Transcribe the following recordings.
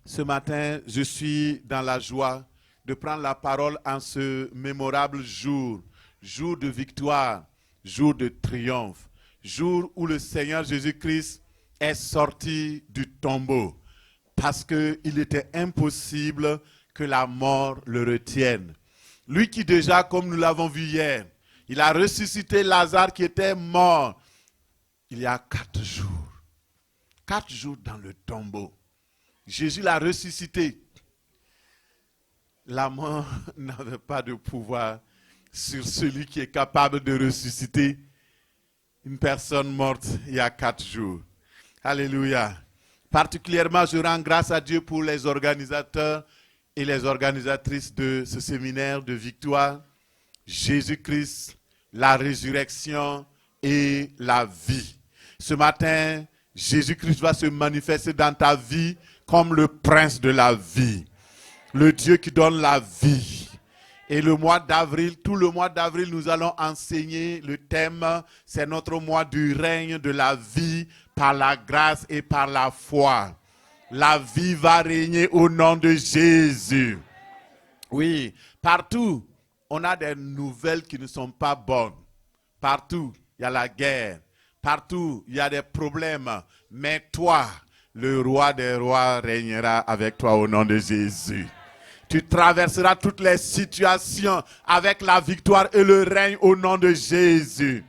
Ce matin, je suis dans la joie de prendre la parole en ce mémorable jour, jour de victoire, jour de triomphe, jour où le Seigneur Jésus-Christ est sorti du tombeau, parce qu'il était impossible que la mort le retienne. Lui qui déjà, comme nous l'avons vu hier, il a ressuscité Lazare qui était mort il y a 4 jours. 4 jours dans le tombeau. Jésus l'a ressuscité. La mort n'avait pas de pouvoir sur celui qui est capable de ressusciter une personne morte il y a 4 jours. Alléluia. Particulièrement, je rends grâce à Dieu pour les organisateurs et les organisatrices de ce séminaire de victoire. Jésus-Christ, la résurrection et la vie. Ce matin, Jésus-Christ va se manifester dans ta vie comme le prince de la vie, le Dieu qui donne la vie. Et le mois d'avril, tout le mois d'avril, nous allons enseigner le thème, c'est notre mois du règne de la vie par la grâce et par la foi. La vie va régner au nom de Jésus. Oui, partout, on a des nouvelles qui ne sont pas bonnes. Partout, il y a la guerre. Partout, il y a des problèmes. Mais toi, le roi des rois régnera avec toi au nom de Jésus. Tu traverseras toutes les situations avec la victoire et le règne au nom de Jésus.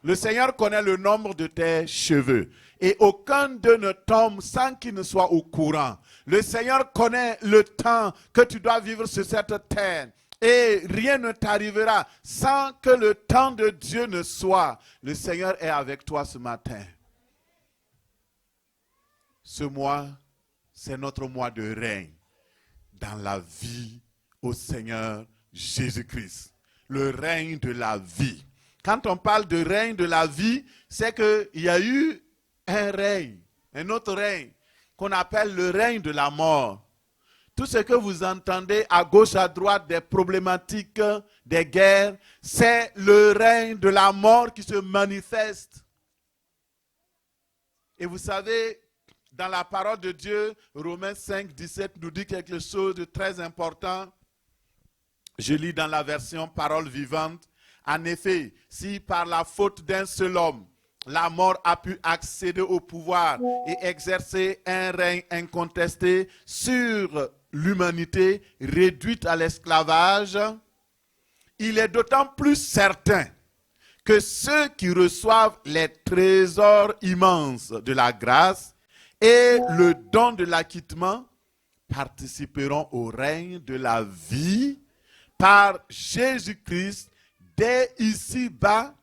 Le Seigneur connaît le nombre de tes cheveux. Et aucun d'eux ne tombe sans qu'il ne soit au courant. Le Seigneur connaît le temps que tu dois vivre sur cette terre. Et rien ne t'arrivera sans que le temps de Dieu ne soit. Le Seigneur est avec toi ce matin. Ce mois, c'est notre mois de règne dans la vie au Seigneur Jésus-Christ. Le règne de la vie. Quand on parle de règne de la vie, c'est qu'il y a eu un règne, un autre règne, qu'on appelle le règne de la mort. Tout ce que vous entendez à gauche, à droite, des problématiques, des guerres, c'est le règne de la mort qui se manifeste. Et vous savez, dans la parole de Dieu, Romains 5, 17 nous dit quelque chose de très important. Je lis dans la version Parole vivante. En effet, si par la faute d'un seul homme, la mort a pu accéder au pouvoir et exercer un règne incontesté sur l'humanité réduite à l'esclavage, il est d'autant plus certain que ceux qui reçoivent les trésors immenses de la grâce et le don de l'acquittement participeront au règne de la vie par Jésus-Christ dès ici-bas.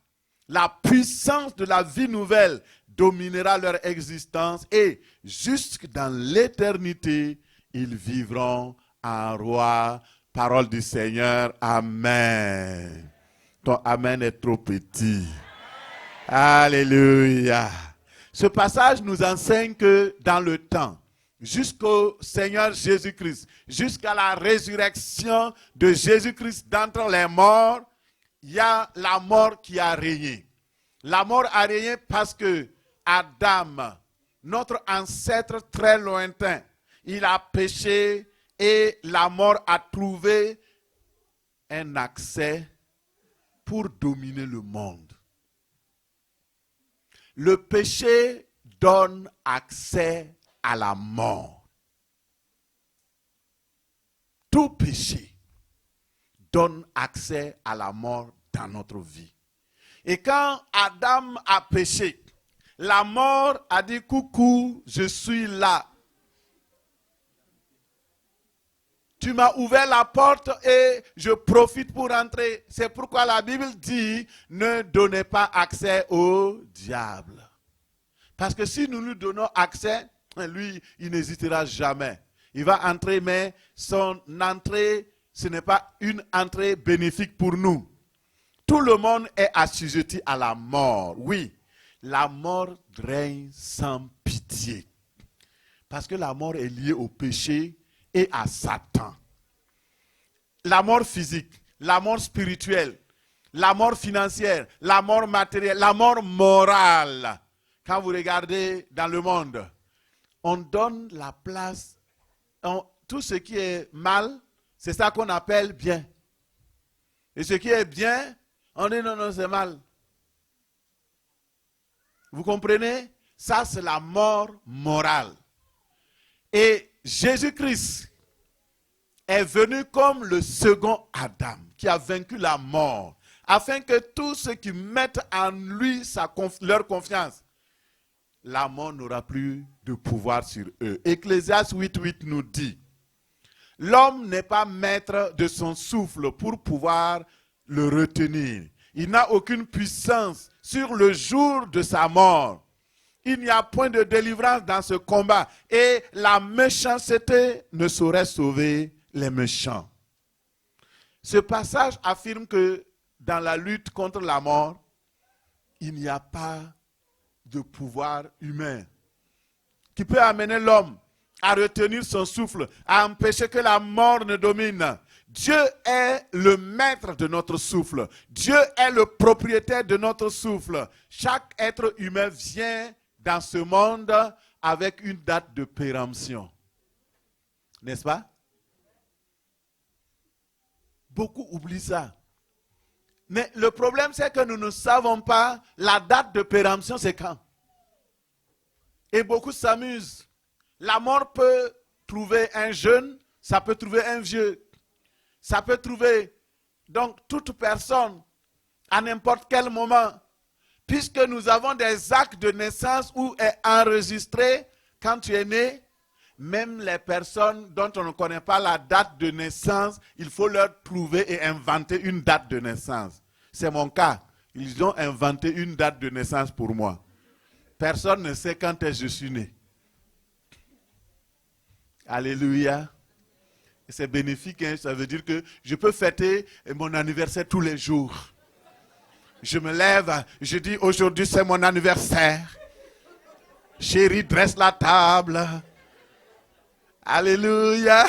La puissance de la vie nouvelle dominera leur existence et jusque dans l'éternité, ils vivront en roi. Parole du Seigneur. Amen. Ton amen est trop petit. Alléluia. Ce passage nous enseigne que dans le temps, jusqu'au Seigneur Jésus-Christ, jusqu'à la résurrection de Jésus-Christ d'entre les morts, il y a la mort qui a régné. La mort a régné parce que Adam, notre ancêtre très lointain, il a péché et la mort a trouvé un accès pour dominer le monde. Le péché donne accès à la mort. Tout péché donne accès à la mort dans notre vie. Et quand Adam a péché, la mort a dit coucou, je suis là. Tu m'as ouvert la porte et je profite pour entrer. C'est pourquoi la Bible dit, ne donnez pas accès au diable. Parce que si nous lui donnons accès, lui, il n'hésitera jamais. Il va entrer, mais son entrée, ce n'est pas une entrée bénéfique pour nous. Tout le monde est assujetti à la mort. Oui, la mort règne sans pitié. Parce que la mort est liée au péché et à Satan. La mort physique, la mort spirituelle, la mort financière, la mort matérielle, la mort morale. Quand vous regardez dans le monde, on donne la place tout ce qui est mal, c'est ça qu'on appelle bien. Et ce qui est bien, on dit non, non, c'est mal. Vous comprenez? Ça, c'est la mort morale. Et Jésus-Christ est venu comme le second Adam, qui a vaincu la mort, afin que tous ceux qui mettent en lui leur confiance, la mort n'aura plus de pouvoir sur eux. Ecclésiaste 8:8 nous dit, l'homme n'est pas maître de son souffle pour pouvoir le retenir. Il n'a aucune puissance sur le jour de sa mort. Il n'y a point de délivrance dans ce combat. Et la méchanceté ne saurait sauver les méchants. Ce passage affirme que dans la lutte contre la mort, il n'y a pas de pouvoir humain qui peut amener l'homme à retenir son souffle, à empêcher que la mort ne domine. Dieu est le maître de notre souffle. Dieu est le propriétaire de notre souffle. Chaque être humain vient dans ce monde avec une date de péremption. N'est-ce pas? Beaucoup oublient ça. Mais le problème, c'est que nous ne savons pas la date de péremption, c'est quand. Et beaucoup s'amusent. La mort peut trouver un jeune, ça peut trouver un vieux. Ça peut trouver donc toute personne à n'importe quel moment. Puisque nous avons des actes de naissance où est enregistré quand tu es né, même les personnes dont on ne connaît pas la date de naissance, il faut leur trouver et inventer une date de naissance. C'est mon cas. Ils ont inventé une date de naissance pour moi. Personne ne sait quand est-ce que je suis né. Alléluia. C'est bénéfique, hein? Ça veut dire que je peux fêter mon anniversaire tous les jours. Je me lève, je dis aujourd'hui c'est mon anniversaire. Chérie, dresse la table. Alléluia.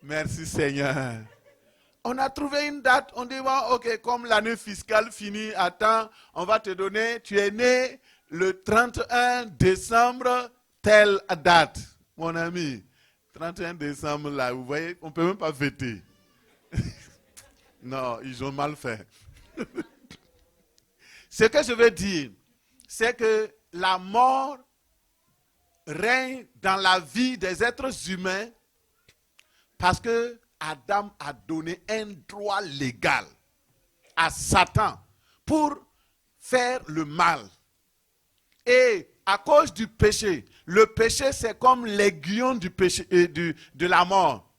Merci Seigneur. On a trouvé une date, on dit bon, ok, comme l'année fiscale finit à temps, on va te donner, tu es né le 31 décembre, telle date. Mon ami, 31 décembre là, vous voyez, on ne peut même pas fêter. Non, ils ont mal fait. Ce que je veux dire, c'est que la mort règne dans la vie des êtres humains parce que Adam a donné un droit légal à Satan pour faire le mal. Et à cause du péché, le péché c'est comme l'aiguillon du péché, de la mort.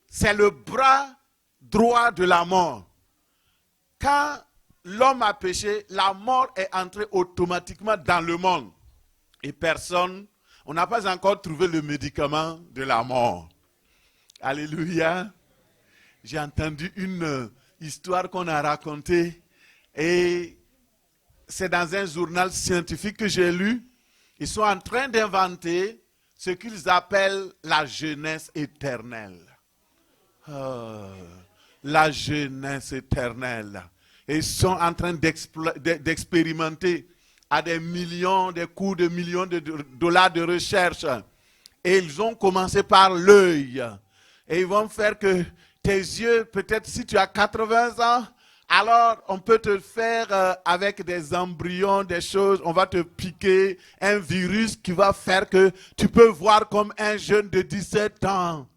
C'est le bras droit de la mort. Quand l'homme a péché, la mort est entrée automatiquement dans le monde. Et personne, on n'a pas encore trouvé le médicament de la mort. Alléluia. J'ai entendu une histoire qu'on a racontée et c'est dans un journal scientifique que j'ai lu. Ils sont en train d'inventer ce qu'ils appellent la jeunesse éternelle. La jeunesse éternelle. Et ils sont en train d'expérimenter à des coûts de millions de dollars de recherche. Et ils ont commencé par l'œil. Et ils vont faire que tes yeux, peut-être si tu as 80 ans, alors on peut te faire avec des embryons, des choses, on va te piquer un virus qui va faire que tu peux voir comme un jeune de 17 ans.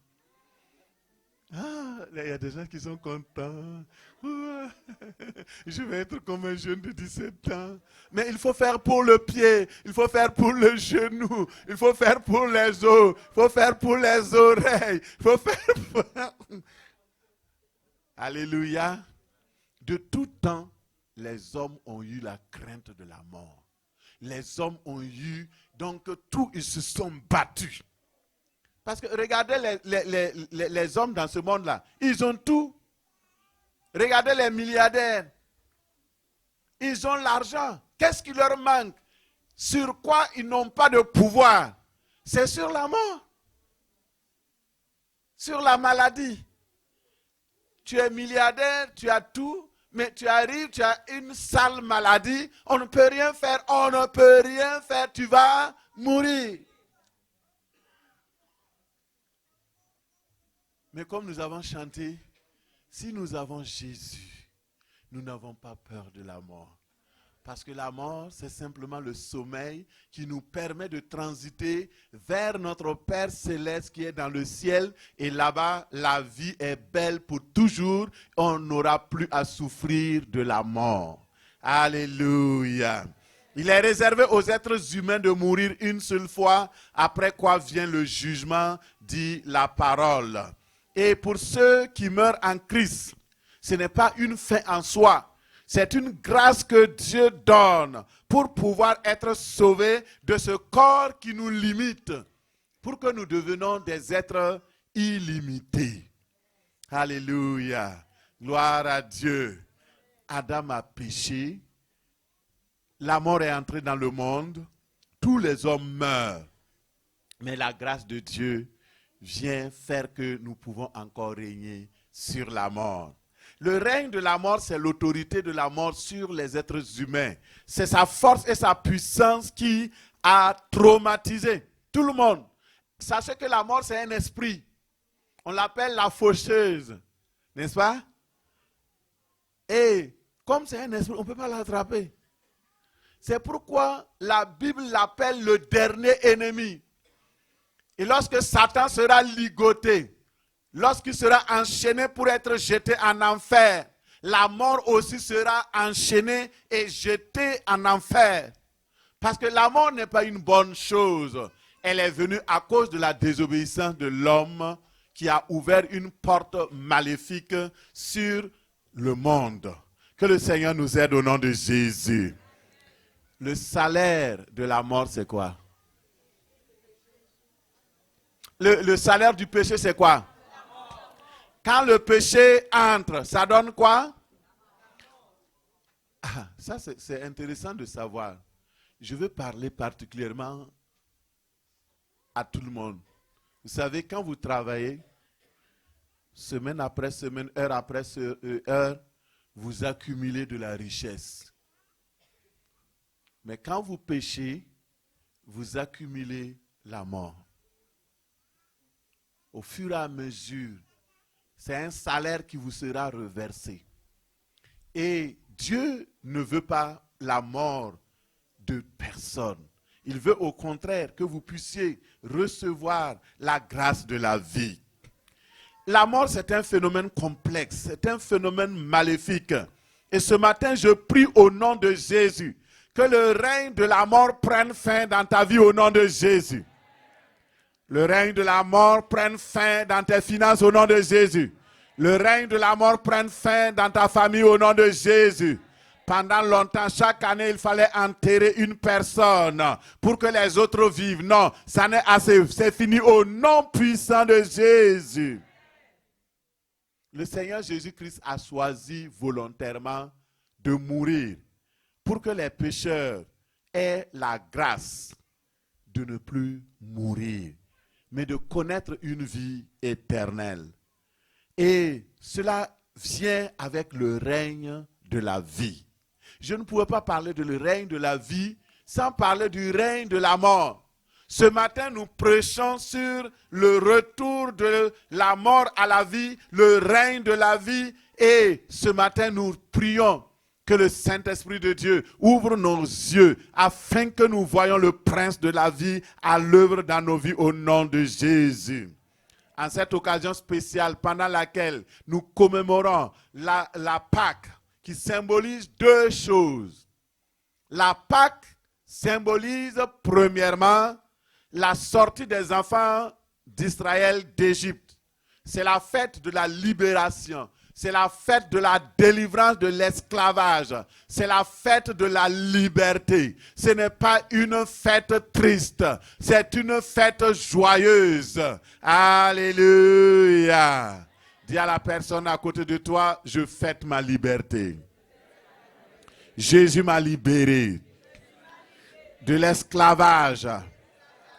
Ah, il y a des gens qui sont contents. Je vais être comme un jeune de 17 ans. Mais il faut faire pour le pied, il faut faire pour le genou, il faut faire pour les os, il faut faire pour les oreilles, il faut faire pour... Alléluia. De tout temps, les hommes ont eu la crainte de la mort. Les hommes ont eu, donc tout, ils se sont battus. Parce que regardez les hommes dans ce monde-là, ils ont tout. Regardez les milliardaires. Ils ont l'argent. Qu'est-ce qui leur manque? Sur quoi ils n'ont pas de pouvoir? C'est sur la mort. Sur la maladie. Tu es milliardaire, tu as tout, mais tu arrives, tu as une sale maladie, on ne peut rien faire, tu vas mourir. Mais comme nous avons chanté, si nous avons Jésus, nous n'avons pas peur de la mort. Parce que la mort, c'est simplement le sommeil qui nous permet de transiter vers notre Père céleste qui est dans le ciel. Et là-bas, la vie est belle pour toujours. On n'aura plus à souffrir de la mort. Alléluia. Il est réservé aux êtres humains de mourir une seule fois, après quoi vient le jugement, dit la parole. Et pour ceux qui meurent en Christ, ce n'est pas une fin en soi. C'est une grâce que Dieu donne pour pouvoir être sauvés de ce corps qui nous limite, pour que nous devenions des êtres illimités. Alléluia. Gloire à Dieu. Adam a péché. La mort est entrée dans le monde. Tous les hommes meurent. Mais la grâce de Dieu vient faire que nous pouvons encore régner sur la mort. Le règne de la mort, c'est l'autorité de la mort sur les êtres humains. C'est sa force et sa puissance qui a traumatisé tout le monde. Sachez que la mort, c'est un esprit. On l'appelle la faucheuse. N'est-ce pas? Et comme c'est un esprit, on ne peut pas l'attraper. C'est pourquoi la Bible l'appelle le dernier ennemi. Et lorsque Satan sera ligoté, lorsqu'il sera enchaîné pour être jeté en enfer, la mort aussi sera enchaînée et jetée en enfer. Parce que la mort n'est pas une bonne chose. Elle est venue à cause de la désobéissance de l'homme qui a ouvert une porte maléfique sur le monde. Que le Seigneur nous aide au nom de Jésus. Le salaire de la mort, c'est quoi? Le salaire du péché, c'est quoi? Quand le péché entre, ça donne quoi? Ah, ça, c'est intéressant de savoir. Je veux parler particulièrement à tout le monde. Vous savez, quand vous travaillez, semaine après semaine, heure après heure, vous accumulez de la richesse. Mais quand vous péchez, vous accumulez la mort. Au fur et à mesure, c'est un salaire qui vous sera reversé. Et Dieu ne veut pas la mort de personne. Il veut au contraire que vous puissiez recevoir la grâce de la vie. La mort, c'est un phénomène complexe, c'est un phénomène maléfique. Et ce matin, je prie au nom de Jésus que le règne de la mort prenne fin dans ta vie au nom de Jésus. Le règne de la mort prenne fin dans tes finances au nom de Jésus. Le règne de la mort prenne fin dans ta famille au nom de Jésus. Pendant longtemps, chaque année, il fallait enterrer une personne pour que les autres vivent. Non, ça n'est assez. C'est fini au nom puissant de Jésus. Le Seigneur Jésus-Christ a choisi volontairement de mourir pour que les pécheurs aient la grâce de ne plus mourir, mais de connaître une vie éternelle. Et cela vient avec le règne de la vie. Je ne pouvais pas parler de le règne de la vie sans parler du règne de la mort. Ce matin, nous prêchons sur le retour de la mort à la vie, le règne de la vie. Et ce matin, nous prions que le Saint-Esprit de Dieu ouvre nos yeux afin que nous voyions le Prince de la vie à l'œuvre dans nos vies au nom de Jésus. En cette occasion spéciale pendant laquelle nous commémorons la Pâque qui symbolise deux choses. La Pâque symbolise premièrement la sortie des enfants d'Israël d'Égypte. C'est la fête de la libération. C'est la fête de la délivrance de l'esclavage. C'est la fête de la liberté. Ce n'est pas une fête triste. C'est une fête joyeuse. Alléluia. Dis à la personne à côté de toi, je fête ma liberté. Jésus m'a libéré de l'esclavage,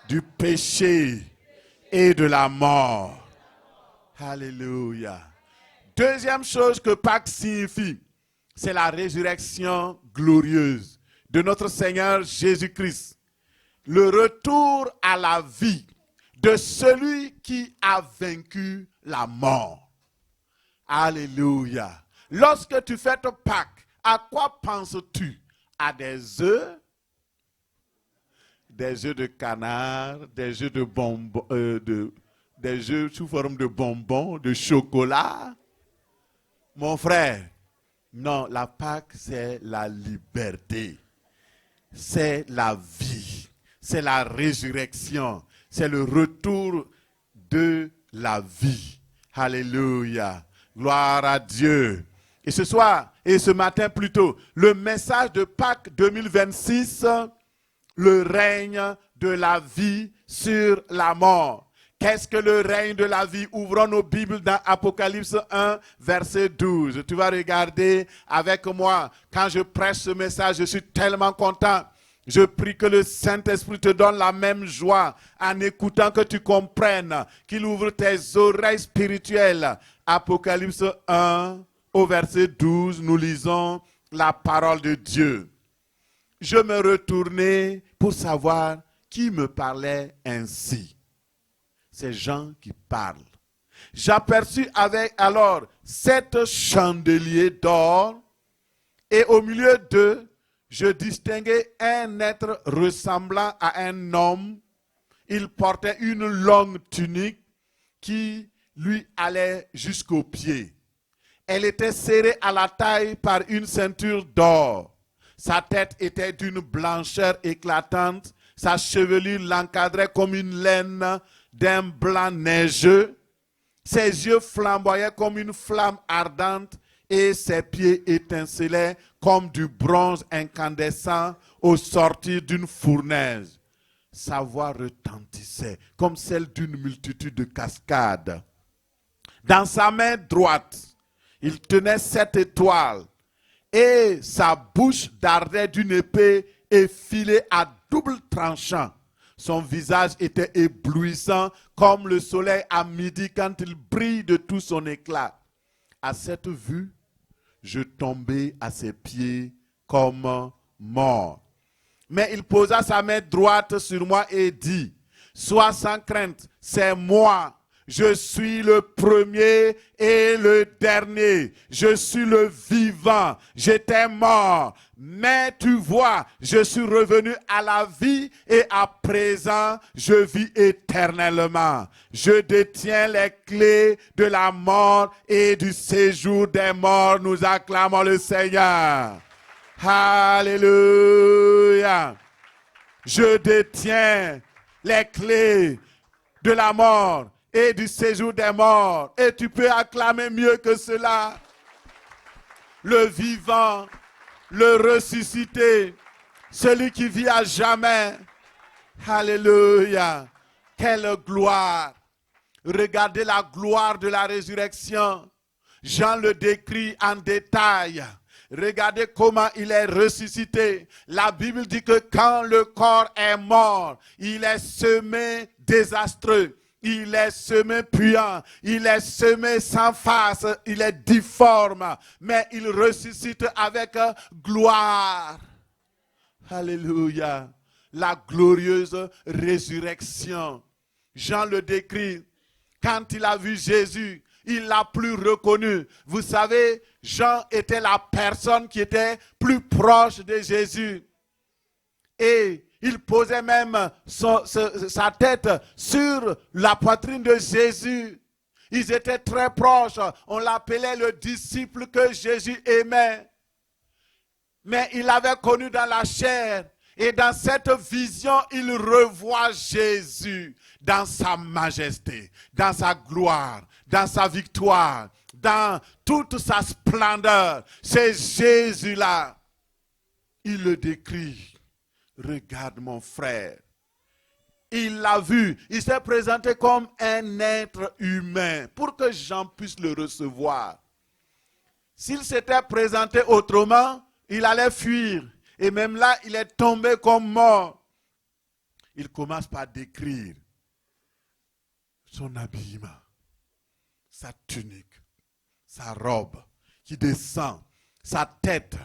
du péché et de la mort. Alléluia. Deuxième chose que Pâques signifie, c'est la résurrection glorieuse de notre Seigneur Jésus-Christ. Le retour à la vie de celui qui a vaincu la mort. Alléluia. Lorsque tu fêtes Pâques, à quoi penses-tu? À des œufs de canard, des œufs de bonbons, des œufs sous forme de bonbons, de chocolat? Mon frère, non, la Pâques, c'est la liberté. C'est la vie. C'est la résurrection. C'est le retour de la vie. Alléluia. Gloire à Dieu. Et ce soir, et ce matin plutôt, le message de Pâques 2026, le règne de la vie sur la mort. Qu'est-ce que le règne de la vie? Ouvrons nos Bibles dans Apocalypse 1, verset 12. Tu vas regarder avec moi. Quand je prêche ce message, je suis tellement content. Je prie que le Saint-Esprit te donne la même joie en écoutant, que tu comprennes, qu'il ouvre tes oreilles spirituelles. Apocalypse 1, au verset 12, nous lisons la parole de Dieu. Je me retournai pour savoir qui me parlait ainsi. C'est Jean qui parle. J'aperçus alors 7 chandeliers d'or, et au milieu d'eux, je distinguai un être ressemblant à un homme. Il portait une longue tunique qui lui allait jusqu'aux pieds. Elle était serrée à la taille par une ceinture d'or. Sa tête était d'une blancheur éclatante. Sa chevelure l'encadrait comme une laine d'un blanc neigeux. Ses yeux flamboyaient comme une flamme ardente et ses pieds étincelaient comme du bronze incandescent au sortir d'une fournaise. Sa voix retentissait comme celle d'une multitude de cascades. Dans sa main droite, il tenait 7 étoiles et sa bouche dardait d'une épée effilée à double tranchant. Son visage était éblouissant comme le soleil à midi quand il brille de tout son éclat. À cette vue, je tombai à ses pieds comme mort. Mais il posa sa main droite sur moi et dit, « Sois sans crainte, c'est moi. Je suis le premier et le dernier. Je suis le vivant. J'étais mort. Mais tu vois, je suis revenu à la vie et à présent, je vis éternellement. Je détiens les clés de la mort et du séjour des morts. Nous acclamons le Seigneur. Alléluia. Je détiens les clés de la mort et du séjour des morts. Et tu peux acclamer mieux que cela. Le vivant, le ressuscité, celui qui vit à jamais. Alléluia. Quelle gloire. Regardez la gloire de la résurrection. Jean le décrit en détail. Regardez comment il est ressuscité. La Bible dit que quand le corps est mort, il est semé désastreux. Il est semé puant, il est semé sans face, il est difforme, mais il ressuscite avec gloire. Alléluia. La glorieuse résurrection. Jean le décrit. Quand il a vu Jésus, il l'a plus reconnu. Vous savez, Jean était la personne qui était plus proche de Jésus. Et il posait même sa tête sur la poitrine de Jésus. Ils étaient très proches. On l'appelait le disciple que Jésus aimait. Mais il l'avait connu dans la chair. Et dans cette vision, il revoit Jésus dans sa majesté, dans sa gloire, dans sa victoire, dans toute sa splendeur. C'est Jésus-là. Il le décrit. Regarde mon frère. Il l'a vu. Il s'est présenté comme un être humain pour que Jean puisse le recevoir. S'il s'était présenté autrement, il allait fuir. Et même là, il est tombé comme mort. Il commence par décrire son habillement, sa tunique, sa robe qui descend, sa tête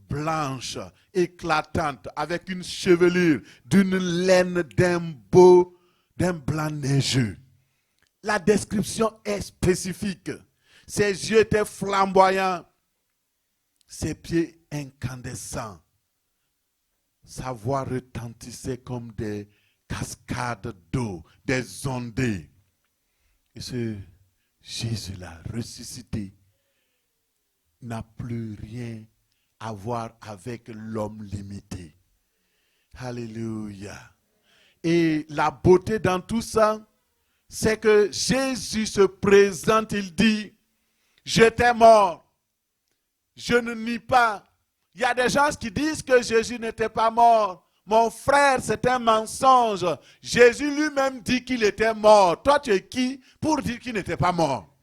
blanche, éclatante, avec une chevelure d'une laine d'un beau d'un blanc neigeux. La description est spécifique. Ses yeux étaient flamboyants, ses pieds incandescents. Sa voix retentissait comme des cascades d'eau, des ondées. Et ce Jésus-là, ressuscité, n'a plus rien à voir avec l'homme limité. Alléluia. Et la beauté dans tout ça, c'est que Jésus se présente, il dit, j'étais mort. Je ne nie pas. Il y a des gens qui disent que Jésus n'était pas mort. Mon frère, c'est un mensonge. Jésus lui-même dit qu'il était mort. Toi, tu es qui pour dire qu'il n'était pas mort?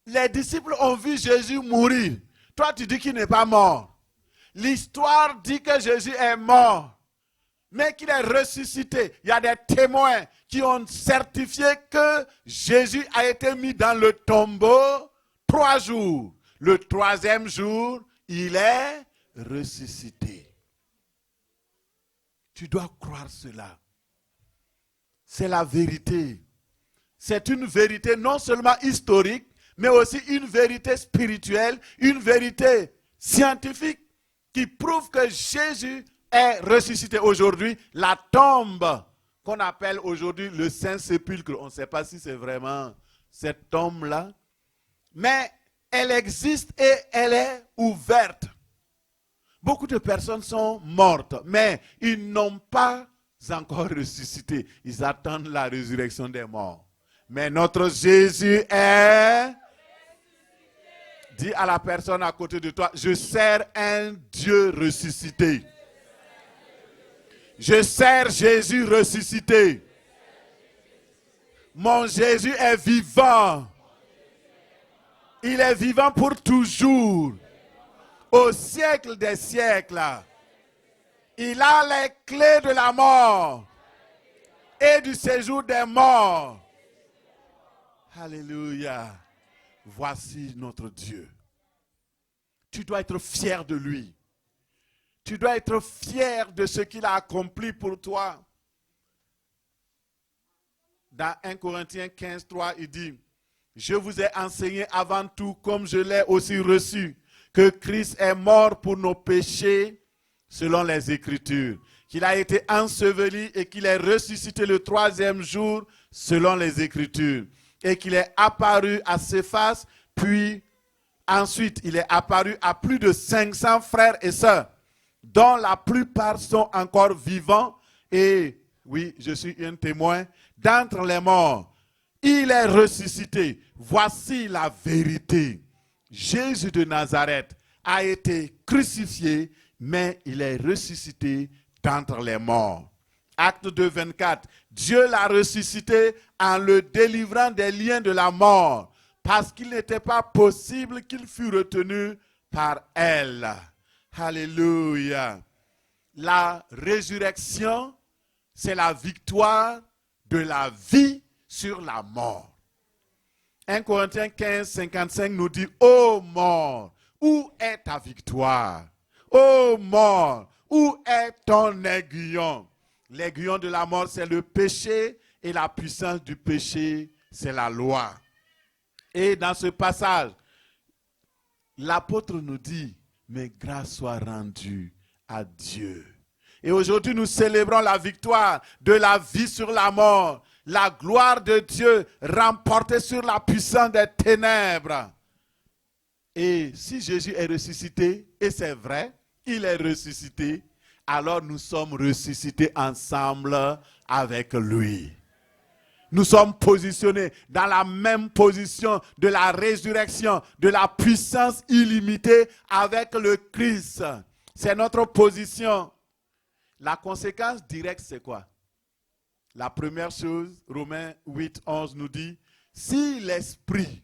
Les disciples ont vu Jésus mourir. Toi, tu dis qu'il n'est pas mort. L'histoire dit que Jésus est mort, mais qu'il est ressuscité. Il y a des témoins qui ont certifié que Jésus a été mis dans le tombeau 3 jours. Le 3e jour, il est ressuscité. Tu dois croire cela. C'est la vérité. C'est une vérité non seulement historique, mais aussi une vérité spirituelle, une vérité scientifique qui prouve que Jésus est ressuscité aujourd'hui. La tombe qu'on appelle aujourd'hui le Saint-Sépulcre, on ne sait pas si c'est vraiment cette tombe-là, mais elle existe et elle est ouverte. Beaucoup de personnes sont mortes, mais ils n'ont pas encore ressuscité. Ils attendent la résurrection des morts. Mais notre Jésus est... Dis à la personne à côté de toi, je sers un Dieu ressuscité. Je sers Jésus ressuscité. Mon Jésus est vivant. Il est vivant pour toujours. Au siècle des siècles. Il a les clés de la mort et du séjour des morts. Alléluia. Voici notre Dieu. Tu dois être fier de lui. Tu dois être fier de ce qu'il a accompli pour toi. Dans 1 Corinthiens 15, 3, il dit, je vous ai enseigné avant tout, comme je l'ai aussi reçu, que Christ est mort pour nos péchés, selon les Écritures, qu'il a été enseveli et qu'il est ressuscité le 3e jour, selon les Écritures, et qu'il est apparu à Céphas, puis ensuite il est apparu à plus de 500 frères et sœurs, dont la plupart sont encore vivants, et oui, je suis un témoin, d'entre les morts, il est ressuscité. Voici la vérité. Jésus de Nazareth a été crucifié, mais il est ressuscité d'entre les morts. Acte 2, 24. Dieu l'a ressuscité en le délivrant des liens de la mort, parce qu'il n'était pas possible qu'il fût retenu par elle. Alléluia. La résurrection, c'est la victoire de la vie sur la mort. 1 Corinthiens 15, 55 nous dit, ô mort, où est ta victoire? Ô mort, où est ton aiguillon? L'aiguillon de la mort, c'est le péché, et la puissance du péché, c'est la loi. Et dans ce passage, l'apôtre nous dit, mais grâce soit rendue à Dieu. Et aujourd'hui, nous célébrons la victoire de la vie sur la mort, la gloire de Dieu remportée sur la puissance des ténèbres. Et si Jésus est ressuscité, et c'est vrai, il est ressuscité, alors nous sommes ressuscités ensemble avec lui. Nous sommes positionnés dans la même position de la résurrection, de la puissance illimitée avec le Christ. C'est notre position. La conséquence directe, c'est quoi? La première chose, Romains 8, 11 nous dit, si l'esprit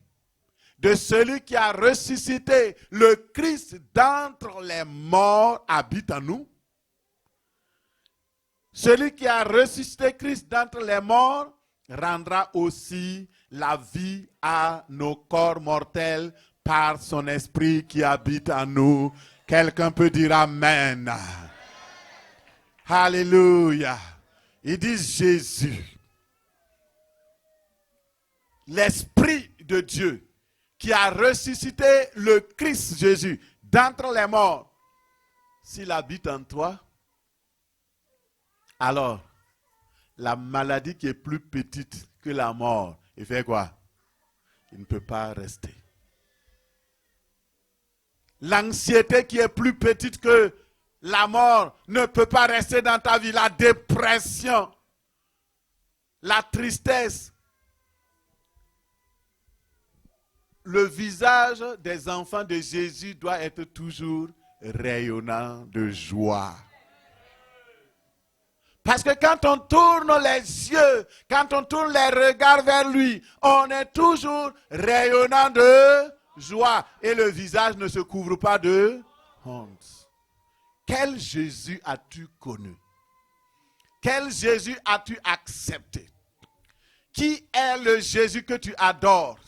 de celui qui a ressuscité le Christ d'entre les morts habite en nous, celui qui a ressuscité Christ d'entre les morts rendra aussi la vie à nos corps mortels par son esprit qui habite en nous. Quelqu'un peut dire Amen. Alléluia. Il dit Jésus, l'Esprit de Dieu qui a ressuscité le Christ Jésus d'entre les morts, s'il habite en toi, alors la maladie qui est plus petite que la mort, il fait quoi? Il ne peut pas rester. L'anxiété qui est plus petite que la mort ne peut pas rester dans ta vie. La dépression, la tristesse. Le visage des enfants de Jésus doit être toujours rayonnant de joie. Parce que quand on tourne les yeux, quand on tourne les regards vers lui, on est toujours rayonnant de joie. Et le visage ne se couvre pas de honte. Quel Jésus as-tu connu? Quel Jésus as-tu accepté? Qui est le Jésus que tu adores?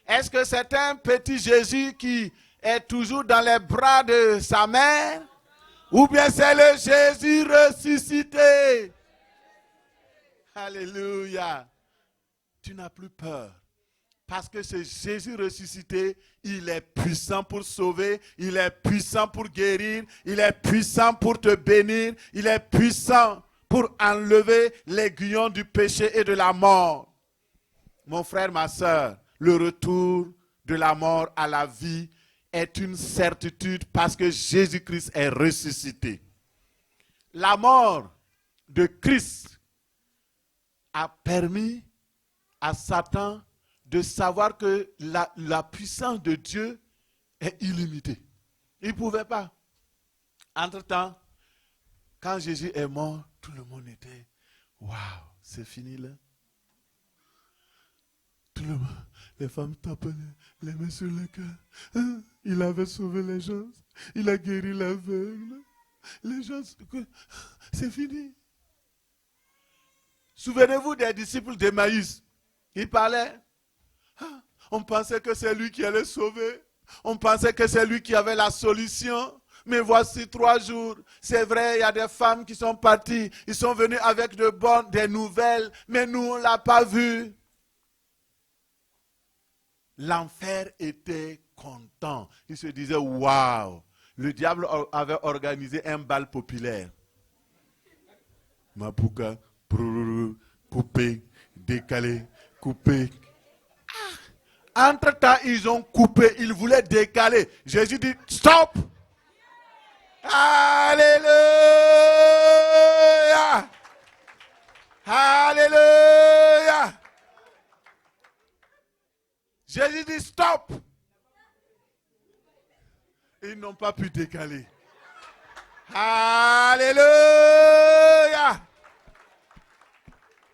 Est-ce que c'est un petit Jésus qui est toujours dans les bras de sa mère? Ou bien c'est le Jésus ressuscité? Alléluia. Tu n'as plus peur. Parce que ce Jésus ressuscité, il est puissant pour sauver, il est puissant pour guérir, il est puissant pour te bénir, il est puissant pour enlever l'aiguillon du péché et de la mort. Mon frère, ma soeur, le retour de la mort à la vie est une certitude parce que Jésus-Christ est ressuscité. La mort de Christ a permis à Satan de savoir que la puissance de Dieu est illimitée. Il ne pouvait pas. Entre-temps, quand Jésus est mort, tout le monde était « Waouh, c'est fini là ». Tout le monde, les femmes tapaient les mains sur le cœur. Il avait sauvé les gens. Il a guéri l'aveugle. Les gens, c'est fini. Souvenez-vous des disciples d'Emmaüs. Ils parlaient. On pensait que c'est lui qui allait sauver. On pensait que c'est lui qui avait la solution. Mais voici 3 jours. C'est vrai, il y a des femmes qui sont parties. Ils sont venus avec des nouvelles. Mais nous, on ne l'a pas vu. L'enfer était content. Il se disait, waouh, le diable avait organisé un bal populaire. Mapouka, coupé, décalé, coupé. Entre-temps, ils ont coupé, ils voulaient décaler. Jésus dit, stop! Alléluia! Alléluia! Jésus dit stop. Ils n'ont pas pu décaler. Alléluia.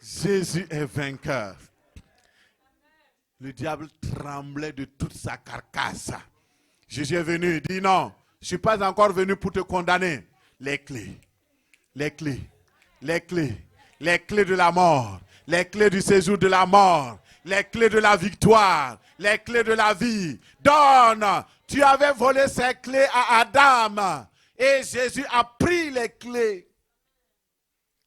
Jésus est vainqueur. Le diable tremblait de toute sa carcasse. Jésus est venu, il dit non, je ne suis pas encore venu pour te condamner. Les clés, les clés, les clés, les clés de la mort, les clés du séjour de la mort, les clés de la victoire, les clés de la vie. Donne, tu avais volé ces clés à Adam et Jésus a pris les clés.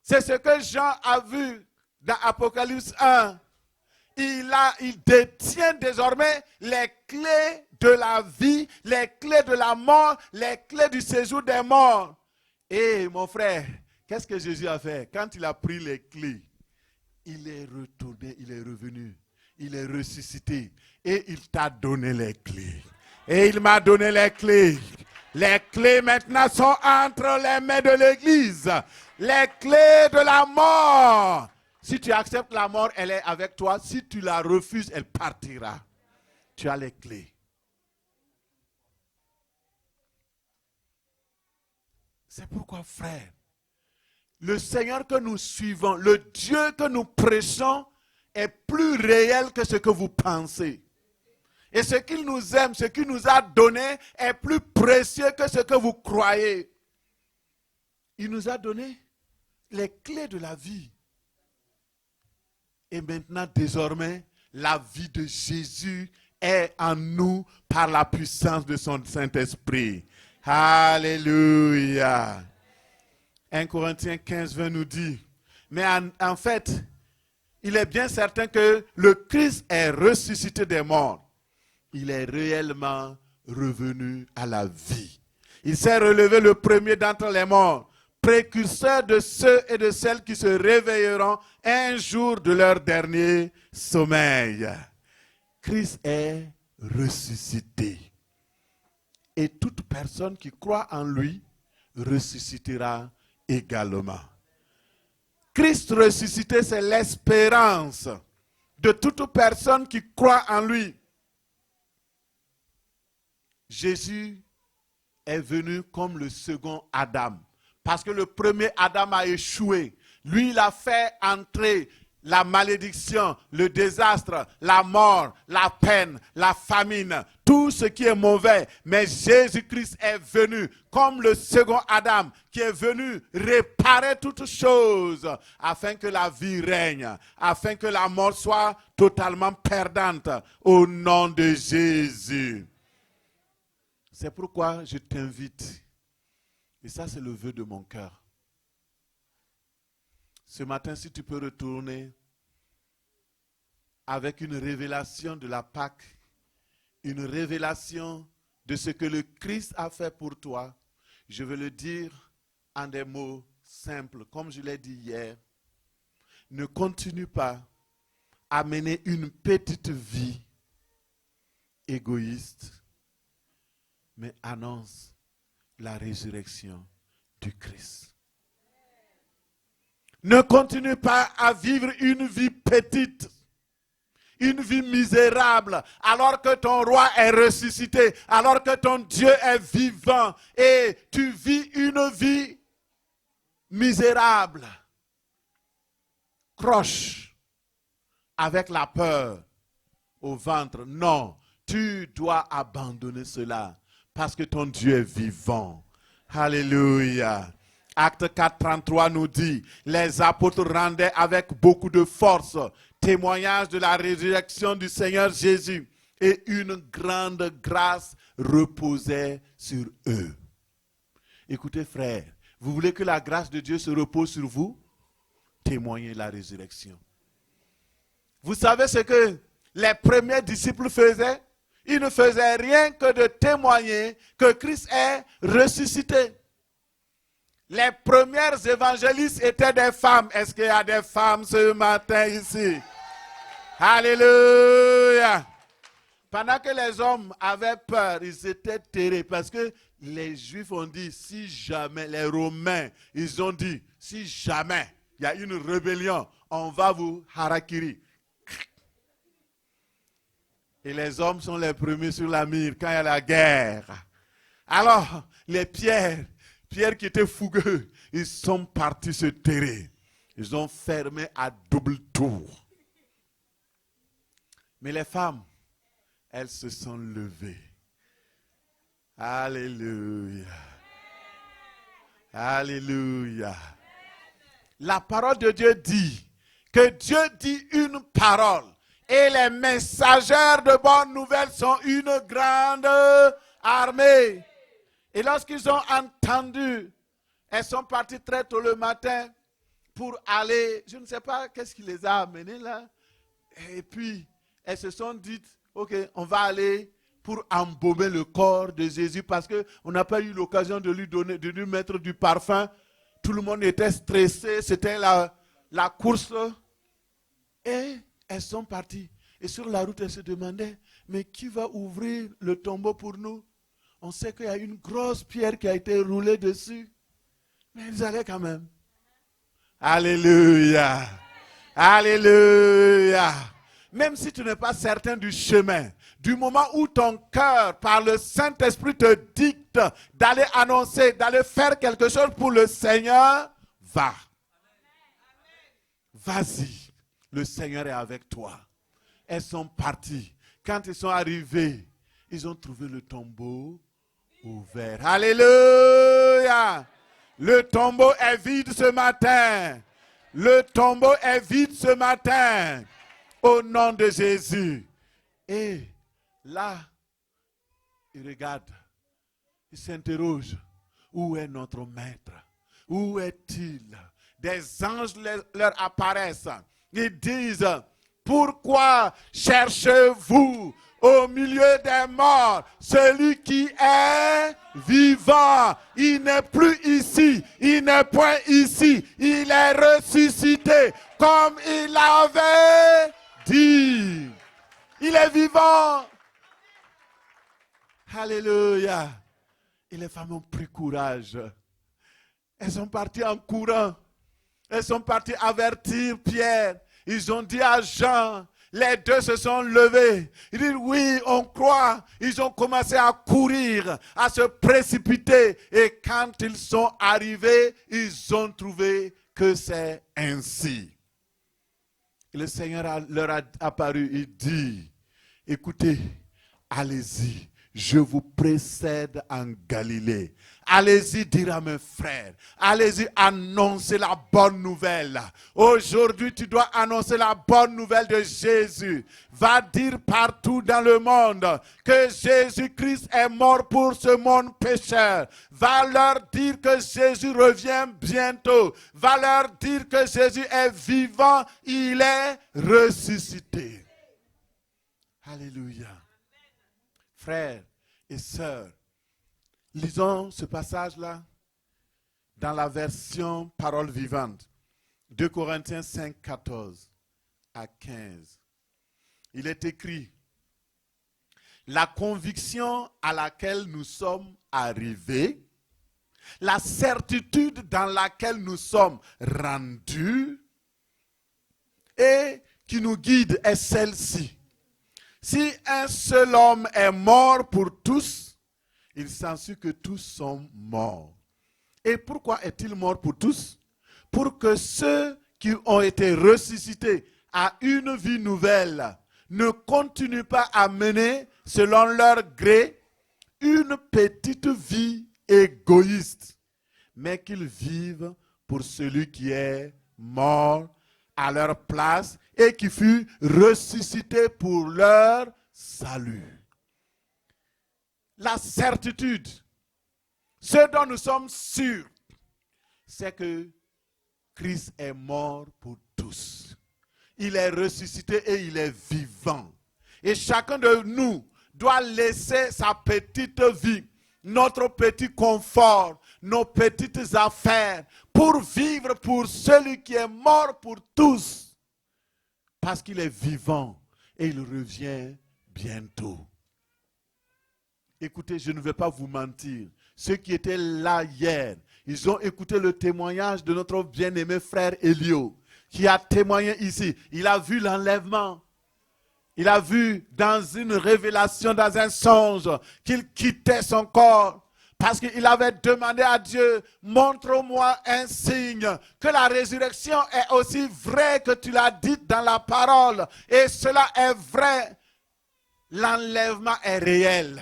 C'est ce que Jean a vu dans Apocalypse 1. Il détient désormais les clés de la vie, les clés de la mort, les clés du séjour des morts. Et mon frère, qu'est-ce que Jésus a fait? Quand il a pris les clés, il est retourné, il est revenu, il est ressuscité et il t'a donné les clés. Et il m'a donné les clés. Les clés maintenant sont entre les mains de l'Église. Les clés de la mort. Si tu acceptes la mort, elle est avec toi. Si tu la refuses, elle partira. Tu as les clés. C'est pourquoi, frère, le Seigneur que nous suivons, le Dieu que nous prêchons, est plus réel que ce que vous pensez. Et ce qu'il nous aime, ce qu'il nous a donné, est plus précieux que ce que vous croyez. Il nous a donné les clés de la vie. Et maintenant, désormais, la vie de Jésus est en nous par la puissance de son Saint-Esprit. Alléluia. 1 Corinthiens 15, 20 nous dit, mais en fait, il est bien certain que le Christ est ressuscité des morts. Il est réellement revenu à la vie. Il s'est relevé le premier d'entre les morts, précurseur de ceux et de celles qui se réveilleront un jour de leur dernier sommeil. Christ est ressuscité. Et toute personne qui croit en lui ressuscitera également. Christ ressuscité, c'est l'espérance de toute personne qui croit en lui. Jésus est venu comme le second Adam. Parce que le premier Adam a échoué. Lui, il a fait entrer la malédiction, le désastre, la mort, la peine, la famine, tout ce qui est mauvais. Mais Jésus-Christ est venu comme le second Adam qui est venu réparer toutes choses afin que la vie règne, afin que la mort soit totalement perdante au nom de Jésus. C'est pourquoi je t'invite, et ça c'est le vœu de mon cœur. Ce matin, si tu peux retourner avec une révélation de la Pâque, une révélation de ce que le Christ a fait pour toi, je vais le dire en des mots simples, comme je l'ai dit hier. Ne continue pas à mener une petite vie égoïste, mais annonce la résurrection du Christ. Ne continue pas à vivre une vie petite, une vie misérable, alors que ton roi est ressuscité, alors que ton Dieu est vivant et tu vis une vie misérable, croche, avec la peur au ventre. Non, tu dois abandonner cela parce que ton Dieu est vivant. Alléluia. Acte 4, 33 nous dit, les apôtres rendaient avec beaucoup de force témoignage de la résurrection du Seigneur Jésus et une grande grâce reposait sur eux. Écoutez frères, vous voulez que la grâce de Dieu se repose sur vous? Témoignez la résurrection. Vous savez ce que les premiers disciples faisaient? Ils ne faisaient rien que de témoigner que Christ est ressuscité. Les premières évangélistes étaient des femmes. Est-ce qu'il y a des femmes ce matin ici? Alléluia. Pendant que les hommes avaient peur, ils étaient terrés parce que les Juifs ont dit, si jamais, les Romains, ils ont dit, si jamais il y a une rébellion, on va vous harakiri. Et les hommes sont les premiers sur la mire quand il y a la guerre. Alors, les Pierre qui étaient fougueux, ils sont partis se terrer. Ils ont fermé à double tour. Mais les femmes, elles se sont levées. Alléluia. Alléluia. La parole de Dieu dit que Dieu dit une parole. Et les messagères de bonnes nouvelles sont une grande armée. Et lorsqu'ils ont entendu, elles sont parties très tôt le matin pour aller, je ne sais pas qu'est-ce qui les a amenées là. Et puis, elles se sont dites, ok, on va aller pour embaumer le corps de Jésus parce qu'on n'a pas eu l'occasion de lui mettre du parfum. Tout le monde était stressé, c'était la course. Et elles sont parties. Et sur la route, elles se demandaient, mais qui va ouvrir le tombeau pour nous? On sait qu'il y a une grosse pierre qui a été roulée dessus. Mais ils allaient quand même. Alléluia. Alléluia. Même si tu n'es pas certain du chemin, du moment où ton cœur, par le Saint-Esprit, te dicte d'aller annoncer, d'aller faire quelque chose pour le Seigneur, va. Vas-y. Le Seigneur est avec toi. Elles sont parties. Quand ils sont arrivés, ils ont trouvé le tombeau ouvert. Alléluia. Le tombeau est vide ce matin. Le tombeau est vide ce matin. Au nom de Jésus. Et là, il regarde. Il s'interroge. Où est notre maître? où est-il? Des anges leur apparaissent. Ils disent, pourquoi cherchez-vous au milieu des morts celui qui est vivant? Il n'est plus ici, il n'est point ici, il est ressuscité comme il avait dit. Il est vivant. Alléluia. Et les femmes ont pris courage. Elles sont parties en courant. Elles sont parties avertir Pierre. Ils ont dit à Jean, les deux se sont levés. Ils disent oui, on croit. Ils ont commencé à courir, à se précipiter. Et quand ils sont arrivés, ils ont trouvé que c'est ainsi. Et le Seigneur leur a apparu. Il dit, écoutez, allez-y. Je vous précède en Galilée. Allez-y dire à mes frères. Allez-y annoncer la bonne nouvelle. Aujourd'hui, tu dois annoncer la bonne nouvelle de Jésus. Va dire partout dans le monde que Jésus-Christ est mort pour ce monde pécheur. Va leur dire que Jésus revient bientôt. Va leur dire que Jésus est vivant. Il est ressuscité. Alléluia. Frères et sœurs, lisons ce passage-là dans la version Parole vivante. 2 Corinthiens 5, 14 à 15. Il est écrit, la conviction à laquelle nous sommes arrivés, la certitude dans laquelle nous sommes rendus et qui nous guide est celle-ci. Si un seul homme est mort pour tous, il s'ensuit que tous sont morts. Et pourquoi est-il mort pour tous? Pour que ceux qui ont été ressuscités à une vie nouvelle ne continuent pas à mener, selon leur gré, une petite vie égoïste, mais qu'ils vivent pour celui qui est mort à leur place et qui fut ressuscité pour leur salut. La certitude, ce dont nous sommes sûrs, c'est que Christ est mort pour tous. Il est ressuscité et il est vivant. Et chacun de nous doit laisser sa petite vie, notre petit confort, nos petites affaires, pour vivre pour celui qui est mort pour tous. Parce qu'il est vivant et il revient bientôt. Écoutez, je ne vais pas vous mentir. Ceux qui étaient là hier, ils ont écouté le témoignage de notre bien-aimé frère Elio, qui a témoigné ici. Il a vu l'enlèvement. Il a vu dans une révélation, dans un songe, qu'il quittait son corps. Parce qu'il avait demandé à Dieu, montre-moi un signe, que la résurrection est aussi vraie que tu l'as dit dans la parole. Et cela est vrai. L'enlèvement est réel.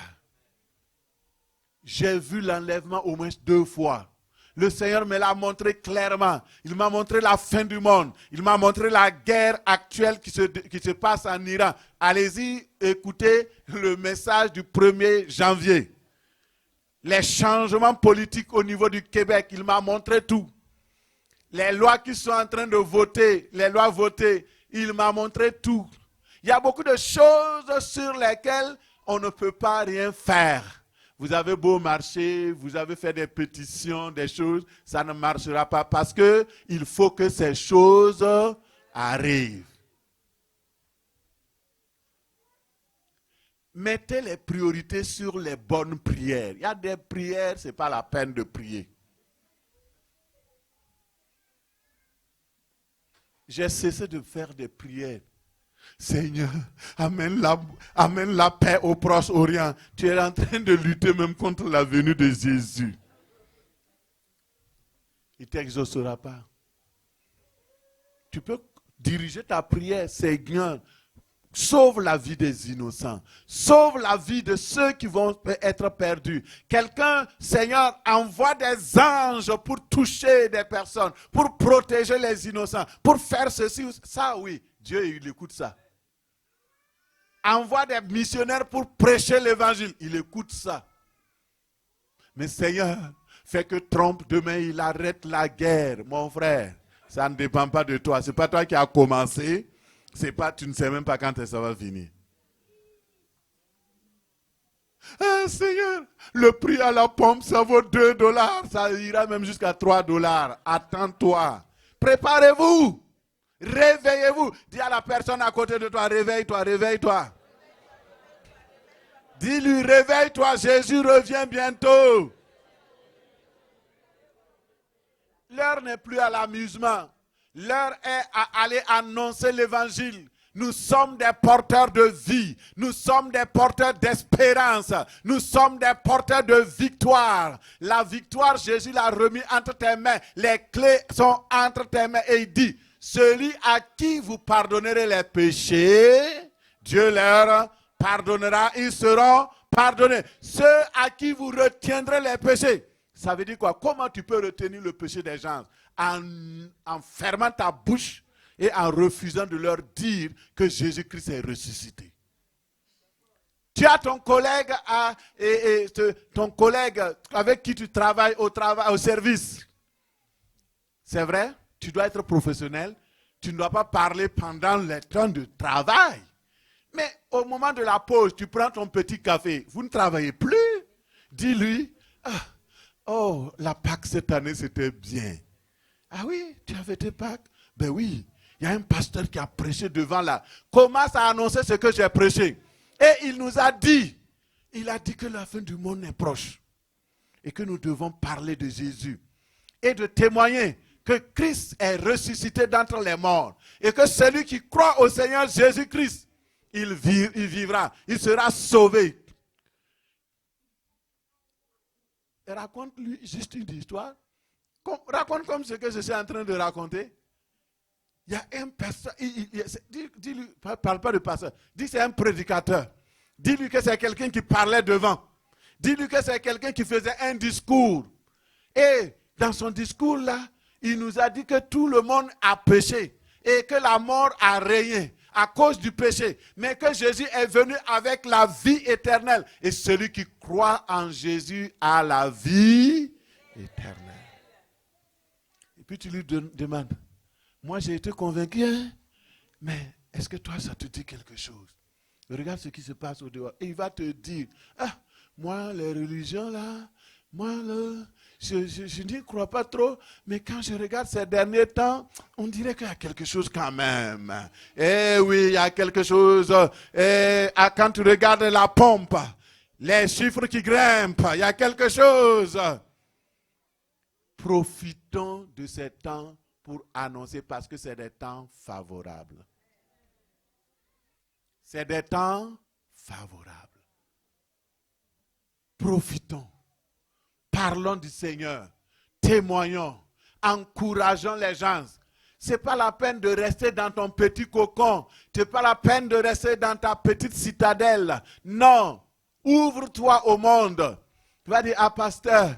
J'ai vu l'enlèvement au moins 2 fois. Le Seigneur me l'a montré clairement. Il m'a montré la fin du monde. Il m'a montré la guerre actuelle qui se passe en Iran. Allez-y, écoutez le message du 1er janvier. Les changements politiques au niveau du Québec, il m'a montré tout. Les lois qui sont en train de voter, les lois votées, il m'a montré tout. Il y a beaucoup de choses sur lesquelles on ne peut pas rien faire. Vous avez beau marcher, vous avez fait des pétitions, des choses, ça ne marchera pas parce qu'il faut que ces choses arrivent. Mettez les priorités sur les bonnes prières. Il y a des prières, ce n'est pas la peine de prier. J'ai cessé de faire des prières. Seigneur, amène la paix au Proche-Orient. Tu es en train de lutter même contre la venue de Jésus. Il ne t'exaucera pas. Tu peux diriger ta prière, Seigneur. Sauve la vie des innocents. Sauve la vie de ceux qui vont être perdus. Quelqu'un, Seigneur, envoie des anges pour toucher des personnes, pour protéger les innocents, pour faire ceci ou ça. Oui, Dieu, il écoute ça. Envoie des missionnaires pour prêcher l'évangile. Il écoute ça. Mais Seigneur, fait que Trump, demain, il arrête la guerre. Mon frère, ça ne dépend pas de toi. Ce n'est pas toi qui as commencé. Tu ne sais même pas quand ça va finir. Ah, Seigneur, le prix à la pompe, ça vaut $2. Ça ira même jusqu'à $3. Attends-toi. Préparez-vous. Réveillez-vous. Dis à la personne à côté de toi, réveille-toi, réveille-toi. Dis-lui, réveille-toi, Jésus revient bientôt. L'heure n'est plus à l'amusement. L'heure est à aller annoncer l'évangile. Nous sommes des porteurs de vie. Nous sommes des porteurs d'espérance. Nous sommes des porteurs de victoire. La victoire, Jésus l'a remis entre tes mains. Les clés sont entre tes mains. Et il dit, celui à qui vous pardonnerez les péchés, Dieu leur pardonnera. Ils seront pardonnés. Ceux à qui vous retiendrez les péchés. Ça veut dire quoi? Comment tu peux retenir le péché des gens? En fermant ta bouche et en refusant de leur dire que Jésus-Christ est ressuscité. Tu as ton collègue, ton collègue avec qui tu travailles au service. C'est vrai, tu dois être professionnel. Tu ne dois pas parler pendant le temps de travail. Mais au moment de la pause, tu prends ton petit café. Vous ne travaillez plus. Dis-lui, oh, la Pâque cette année, c'était bien. Ah oui, tu avais tes Pâques? Ben oui, il y a un pasteur qui a prêché devant là. Commence à annoncer ce que j'ai prêché. Et il nous a dit, il a dit que la fin du monde est proche. Et que nous devons parler de Jésus. Et de témoigner que Christ est ressuscité d'entre les morts. Et que celui qui croit au Seigneur Jésus-Christ, il vivra, il sera sauvé. Et raconte-lui juste une histoire. Raconte comme ce que je suis en train de raconter. Il y a un pasteur, dis-lui, parle pas de pasteur, dis c'est un prédicateur. Dis-lui que c'est quelqu'un qui parlait devant. Dis-lui que c'est quelqu'un qui faisait un discours. Et dans son discours là, il nous a dit que tout le monde a péché et que la mort a régné à cause du péché, mais que Jésus est venu avec la vie éternelle. Et celui qui croit en Jésus a la vie éternelle. Et puis tu lui demandes, moi j'ai été convaincu, hein, mais est-ce que toi ça te dit quelque chose? Regarde ce qui se passe au dehors. Et il va te dire, moi les religions là, moi là, je n'y crois pas trop, mais quand je regarde ces derniers temps, on dirait qu'il y a quelque chose quand même. Eh oui, il y a quelque chose. Quand tu regardes la pompe, les chiffres qui grimpent, il y a quelque chose. Profitons de ces temps pour annoncer parce que c'est des temps favorables. C'est des temps favorables. Profitons. Parlons du Seigneur, témoignons, encourageons les gens. Ce n'est pas la peine de rester dans ton petit cocon. Ce n'est pas la peine de rester dans ta petite citadelle. Non, ouvre-toi au monde. Tu vas dire, pasteur,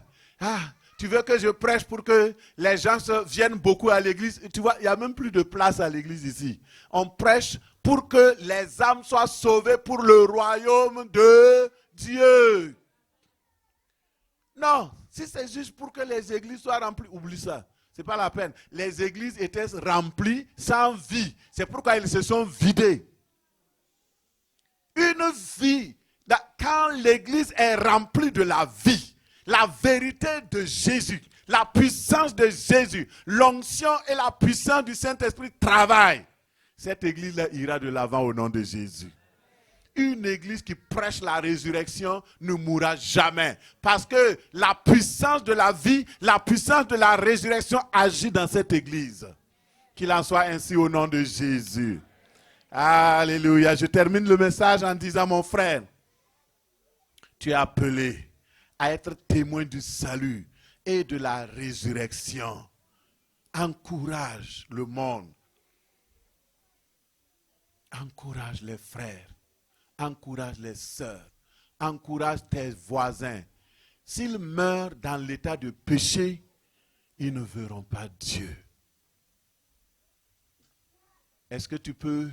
tu veux que je prêche pour que les gens viennent beaucoup à l'église? Tu vois, il n'y a même plus de place à l'église ici. On prêche pour que les âmes soient sauvées pour le royaume de Dieu. Non, si c'est juste pour que les églises soient remplies, oublie ça. Ce n'est pas la peine. Les églises étaient remplies sans vie. C'est pourquoi ils se sont vidés. Une vie, quand l'église est remplie de la vie, la vérité de Jésus, la puissance de Jésus, l'onction et la puissance du Saint-Esprit travaillent. Cette église-là ira de l'avant au nom de Jésus. Une église qui prêche la résurrection ne mourra jamais. Parce que la puissance de la vie, la puissance de la résurrection agit dans cette église. Qu'il en soit ainsi au nom de Jésus. Alléluia. Je termine le message en disant, mon frère, tu es appelé à être témoin du salut et de la résurrection. Encourage le monde. Encourage les frères. Encourage les sœurs, encourage tes voisins. S'ils meurent dans l'état de péché, ils ne verront pas Dieu. Est-ce que tu peux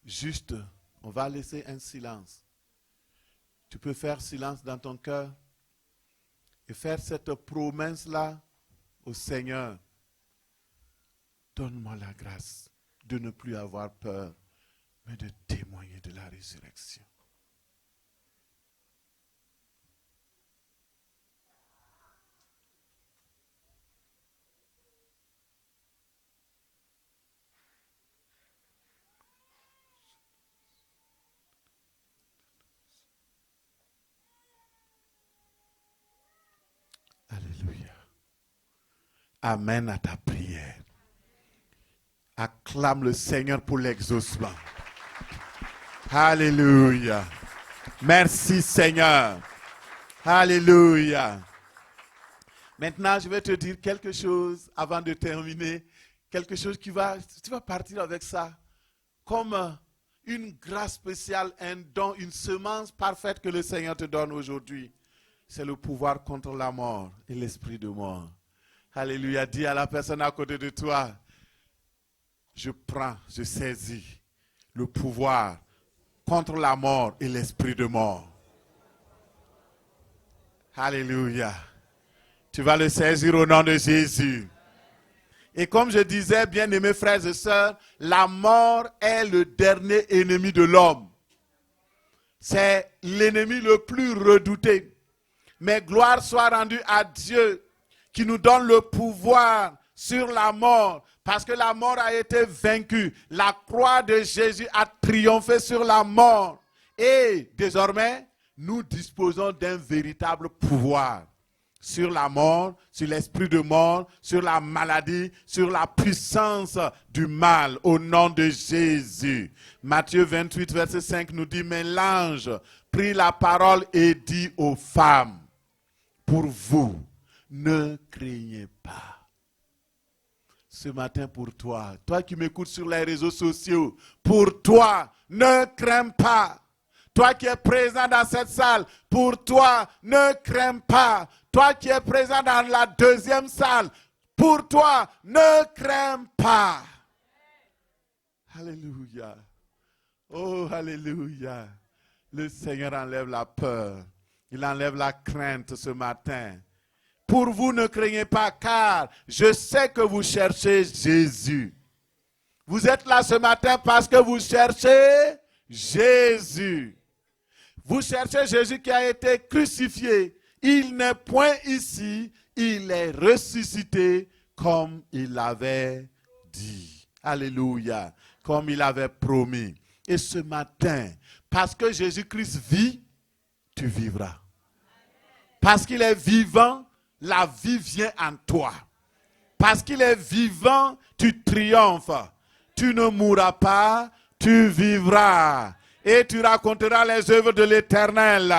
juste, on va laisser un silence. Tu peux faire silence dans ton cœur et faire cette promesse-là au Seigneur. Donne-moi la grâce de ne plus avoir peur, mais de témoigner de la résurrection. Alléluia. Amen à ta prière. Acclame le Seigneur pour l'exaucement. Alléluia. Merci Seigneur. Alléluia. Maintenant, je vais te dire quelque chose avant de terminer. Quelque chose tu vas partir avec ça. Comme une grâce spéciale, un don, une semence parfaite que le Seigneur te donne aujourd'hui. C'est le pouvoir contre la mort et l'esprit de mort. Alléluia. Dis à la personne à côté de toi, je prends, je saisis le pouvoir contre la mort et l'esprit de mort. Alléluia. Tu vas le saisir au nom de Jésus. Et comme je disais, bien-aimés frères et sœurs, la mort est le dernier ennemi de l'homme. C'est l'ennemi le plus redouté. Mais gloire soit rendue à Dieu qui nous donne le pouvoir sur la mort, parce que la mort a été vaincue. La croix de Jésus a triomphé sur la mort. Et désormais, nous disposons d'un véritable pouvoir sur la mort, sur l'esprit de mort, sur la maladie, sur la puissance du mal, au nom de Jésus. Matthieu 28, verset 5 nous dit, mais l'ange prit la parole et dit aux femmes, pour vous, ne craignez pas. Ce matin pour toi, toi qui m'écoutes sur les réseaux sociaux, pour toi, ne crains pas. Toi qui es présent dans cette salle, pour toi, ne crains pas. Toi qui es présent dans la deuxième salle, pour toi, ne crains pas. Alléluia. Oh, alléluia. Le Seigneur enlève la peur. Il enlève la crainte ce matin. Pour vous, ne craignez pas, car je sais que vous cherchez Jésus. Vous êtes là ce matin parce que vous cherchez Jésus. Vous cherchez Jésus qui a été crucifié. Il n'est point ici, il est ressuscité comme il l'avait dit. Alléluia. Comme il avait promis. Et ce matin, parce que Jésus-Christ vit, tu vivras. Parce qu'il est vivant, la vie vient en toi. Parce qu'il est vivant, tu triomphes. Tu ne mourras pas, tu vivras. Et tu raconteras les œuvres de l'Éternel.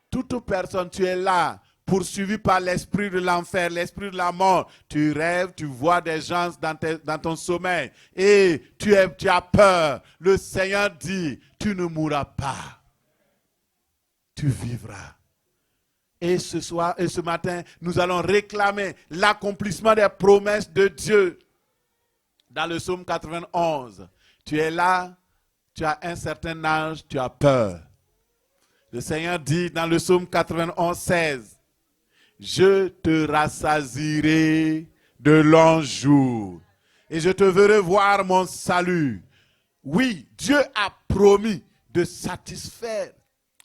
Toute personne, tu es là, poursuivi par l'esprit de l'enfer, l'esprit de la mort. Tu rêves, tu vois des gens dans ton sommeil. Et tu as peur. Le Seigneur dit, tu ne mourras pas. Tu vivras. Et ce soir et ce matin, nous allons réclamer l'accomplissement des promesses de Dieu. Dans le psaume 91, tu es là, tu as un certain âge, tu as peur. Le Seigneur dit dans le psaume 91, 16, je te rassasierai de longs jours et je te ferai voir mon salut. Oui, Dieu a promis de satisfaire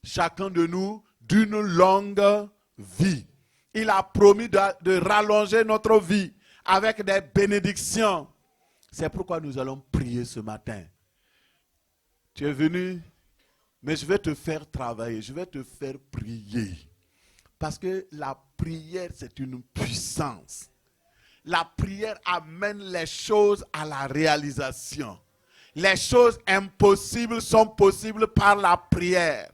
chacun de nous d'une longue vie. Il a promis de rallonger notre vie avec des bénédictions. C'est pourquoi nous allons prier ce matin. Tu es venu, mais je vais te faire travailler, je vais te faire prier. Parce que la prière, c'est une puissance. La prière amène les choses à la réalisation. Les choses impossibles sont possibles par la prière.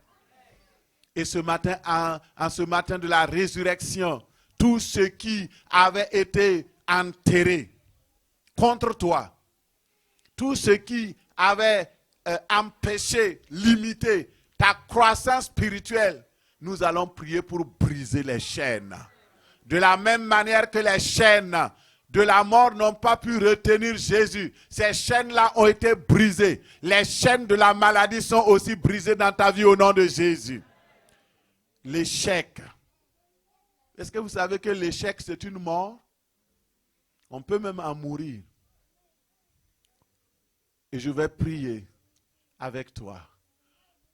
Et ce matin, en ce matin de la résurrection, tout ce qui avait été enterré contre toi, tout ce qui avait empêché, limité ta croissance spirituelle, nous allons prier pour briser les chaînes. De la même manière que les chaînes de la mort n'ont pas pu retenir Jésus, ces chaînes-là ont été brisées. Les chaînes de la maladie sont aussi brisées dans ta vie au nom de Jésus. L'échec, Est-ce que vous savez que l'échec, c'est une mort? On peut même en mourir. Et je vais prier avec toi.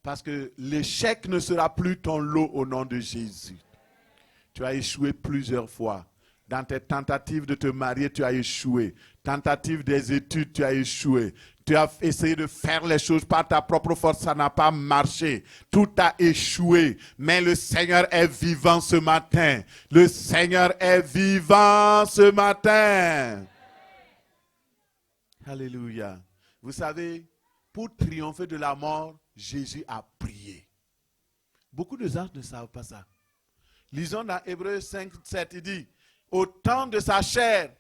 Parce que l'échec ne sera plus ton lot au nom de Jésus. Tu as échoué plusieurs fois. Dans tes tentatives de te marier, tu as échoué. Tentative des études, tu as échoué. Tu as essayé de faire les choses par ta propre force, ça n'a pas marché. Tout a échoué. Mais le Seigneur est vivant ce matin. Le Seigneur est vivant ce matin. Alléluia. Vous savez, pour triompher de la mort, Jésus a prié. Beaucoup de gens ne savent pas ça. Lisons dans Hébreux 5, 7, il dit, au temps de sa chair,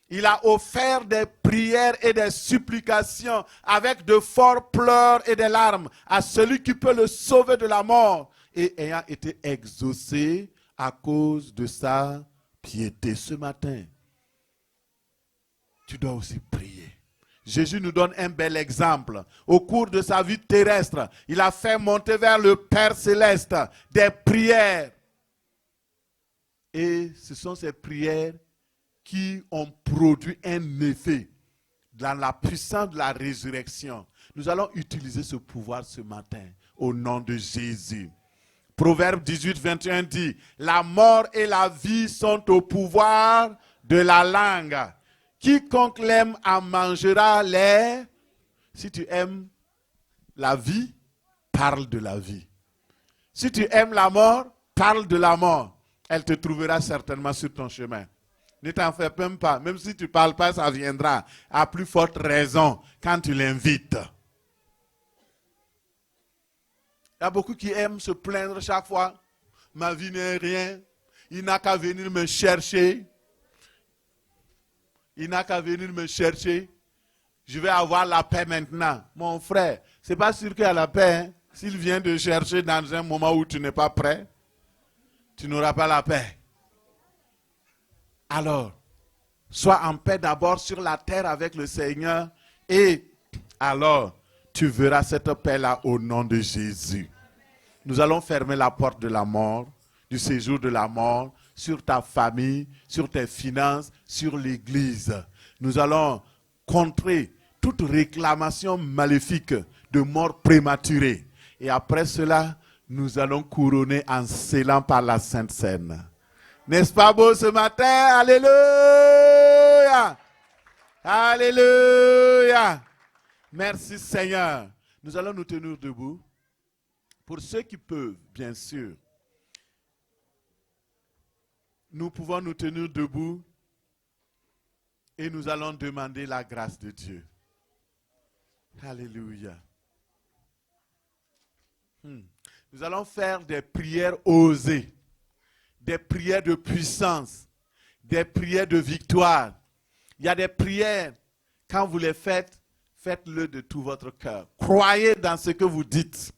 il a offert des prières et des supplications avec de forts pleurs et des larmes à celui qui peut le sauver de la mort et ayant été exaucé à cause de sa piété. Ce matin, tu dois aussi prier. Jésus nous donne un bel exemple. Au cours de sa vie terrestre, il a fait monter vers le Père céleste des prières. Et ce sont ces prières qui ont produit un effet dans la puissance de la résurrection. Nous allons utiliser ce pouvoir ce matin au nom de Jésus. Proverbe 18, 21 dit, la mort et la vie sont au pouvoir de la langue. Quiconque l'aime en mangera les... Si tu aimes la vie, parle de la vie. Si tu aimes la mort, parle de la mort. Elle te trouvera certainement sur ton chemin. Ne t'en fais même pas. Même si tu ne parles pas, ça viendra. À plus forte raison quand tu l'invites. Il y a beaucoup qui aiment se plaindre chaque fois. Ma vie n'est rien. Il n'a qu'à venir me chercher. Il n'a qu'à venir me chercher. Je vais avoir la paix maintenant. Mon frère, ce n'est pas sûr qu'il y a la paix. Hein? S'il vient te chercher dans un moment où tu n'es pas prêt, tu n'auras pas la paix. Alors, sois en paix d'abord sur la terre avec le Seigneur et alors tu verras cette paix-là au nom de Jésus. Nous allons fermer la porte de la mort, du séjour de la mort, sur ta famille, sur tes finances, sur l'église. Nous allons contrer toute réclamation maléfique de mort prématurée. Et après cela, nous allons couronner en scellant par la Sainte Seine. N'est-ce pas beau ce matin? Alléluia! Alléluia! Merci Seigneur. Nous allons nous tenir debout. Pour ceux qui peuvent, bien sûr, nous pouvons nous tenir debout et nous allons demander la grâce de Dieu. Alléluia. Nous allons faire des prières osées, des prières de puissance, des prières de victoire. Il y a des prières, quand vous les faites, faites-le de tout votre cœur. Croyez dans ce que vous dites.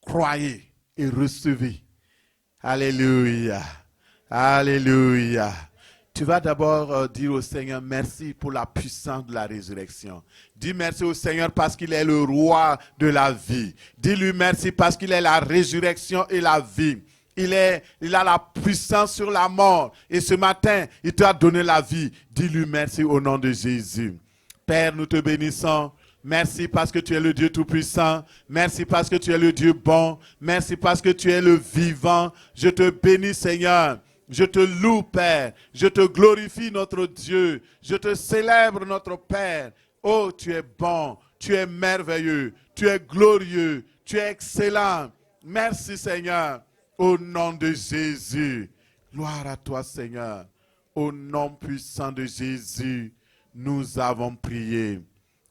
Croyez et recevez. Alléluia. Alléluia. Tu vas d'abord dire au Seigneur merci pour la puissance de la résurrection. Dis merci au Seigneur parce qu'il est le roi de la vie. Dis-lui merci parce qu'il est la résurrection et la vie. Il a la puissance sur la mort. Et ce matin, il t'a donné la vie. Dis-lui merci au nom de Jésus. Père, nous te bénissons. Merci parce que tu es le Dieu Tout-Puissant. Merci parce que tu es le Dieu bon. Merci parce que tu es le vivant. Je te bénis, Seigneur. Je te loue, Père. Je te glorifie, notre Dieu. Je te célèbre, notre Père. Oh, tu es bon. Tu es merveilleux. Tu es glorieux. Tu es excellent. Merci, Seigneur. Au nom de Jésus. Gloire à toi, Seigneur. Au nom puissant de Jésus, nous avons prié.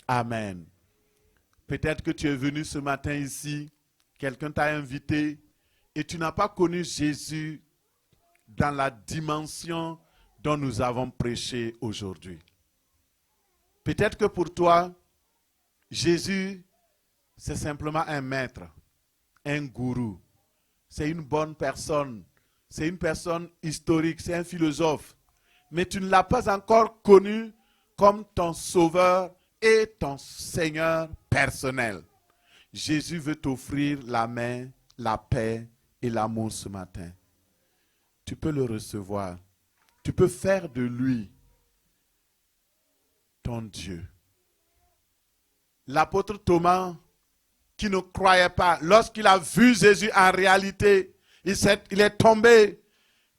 Amen. Peut-être que tu es venu ce matin ici, quelqu'un t'a invité et tu n'as pas connu Jésus dans la dimension dont nous avons prêché aujourd'hui. Peut-être que pour toi, Jésus, c'est simplement un maître, un gourou. C'est une bonne personne, c'est une personne historique, c'est un philosophe. Mais tu ne l'as pas encore connu comme ton sauveur et ton Seigneur personnel. Jésus veut t'offrir la main, la paix et l'amour ce matin. tu peux le recevoir. Tu peux faire de lui ton Dieu. L'apôtre Thomas, qui ne croyait pas, lorsqu'il a vu Jésus en réalité, il est tombé.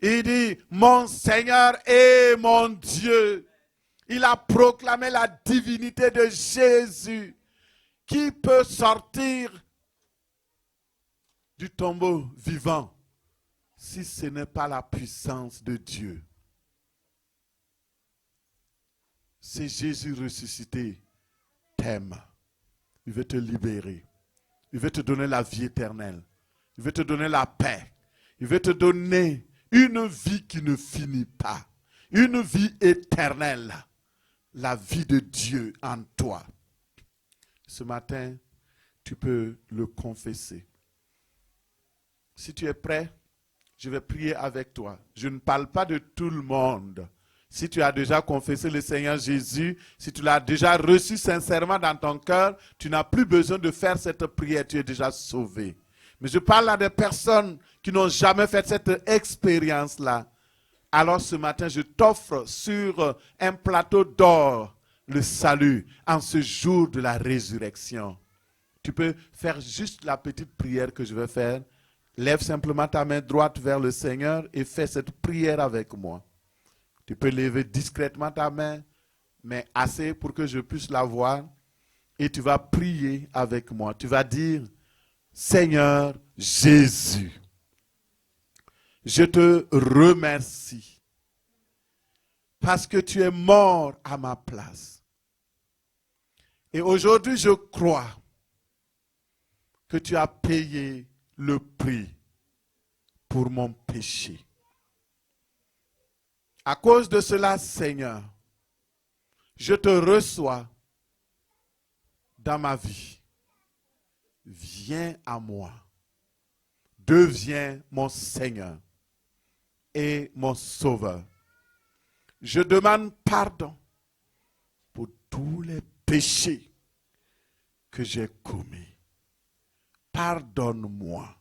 Il dit, mon Seigneur et mon Dieu. Il a proclamé la divinité de Jésus. Qui peut sortir du tombeau vivant si ce n'est pas la puissance de Dieu? C'est Jésus ressuscité t'aime. Il veut te libérer. Il veut te donner la vie éternelle. Il veut te donner la paix. Il veut te donner une vie qui ne finit pas. Une vie éternelle. La vie de Dieu en toi. Ce matin, tu peux le confesser. Si tu es prêt, je vais prier avec toi. Je ne parle pas de tout le monde. Si tu as déjà confessé le Seigneur Jésus, si tu l'as déjà reçu sincèrement dans ton cœur, tu n'as plus besoin de faire cette prière, tu es déjà sauvé. Mais je parle à des personnes qui n'ont jamais fait cette expérience-là. Alors ce matin, je t'offre sur un plateau d'or le salut en ce jour de la résurrection. Tu peux faire juste la petite prière que je vais faire. Lève simplement ta main droite vers le Seigneur et fais cette prière avec moi. Tu peux lever discrètement ta main, mais assez pour que je puisse la voir. Et tu vas prier avec moi. Tu vas dire, Seigneur Jésus, je te remercie parce que tu es mort à ma place. Et aujourd'hui, je crois que tu as payé le prix pour mon péché. À cause de cela, Seigneur, je te reçois dans ma vie. Viens à moi. Deviens mon Seigneur et mon Sauveur. Je demande pardon pour tous les péchés que j'ai commis. Pardonne-moi.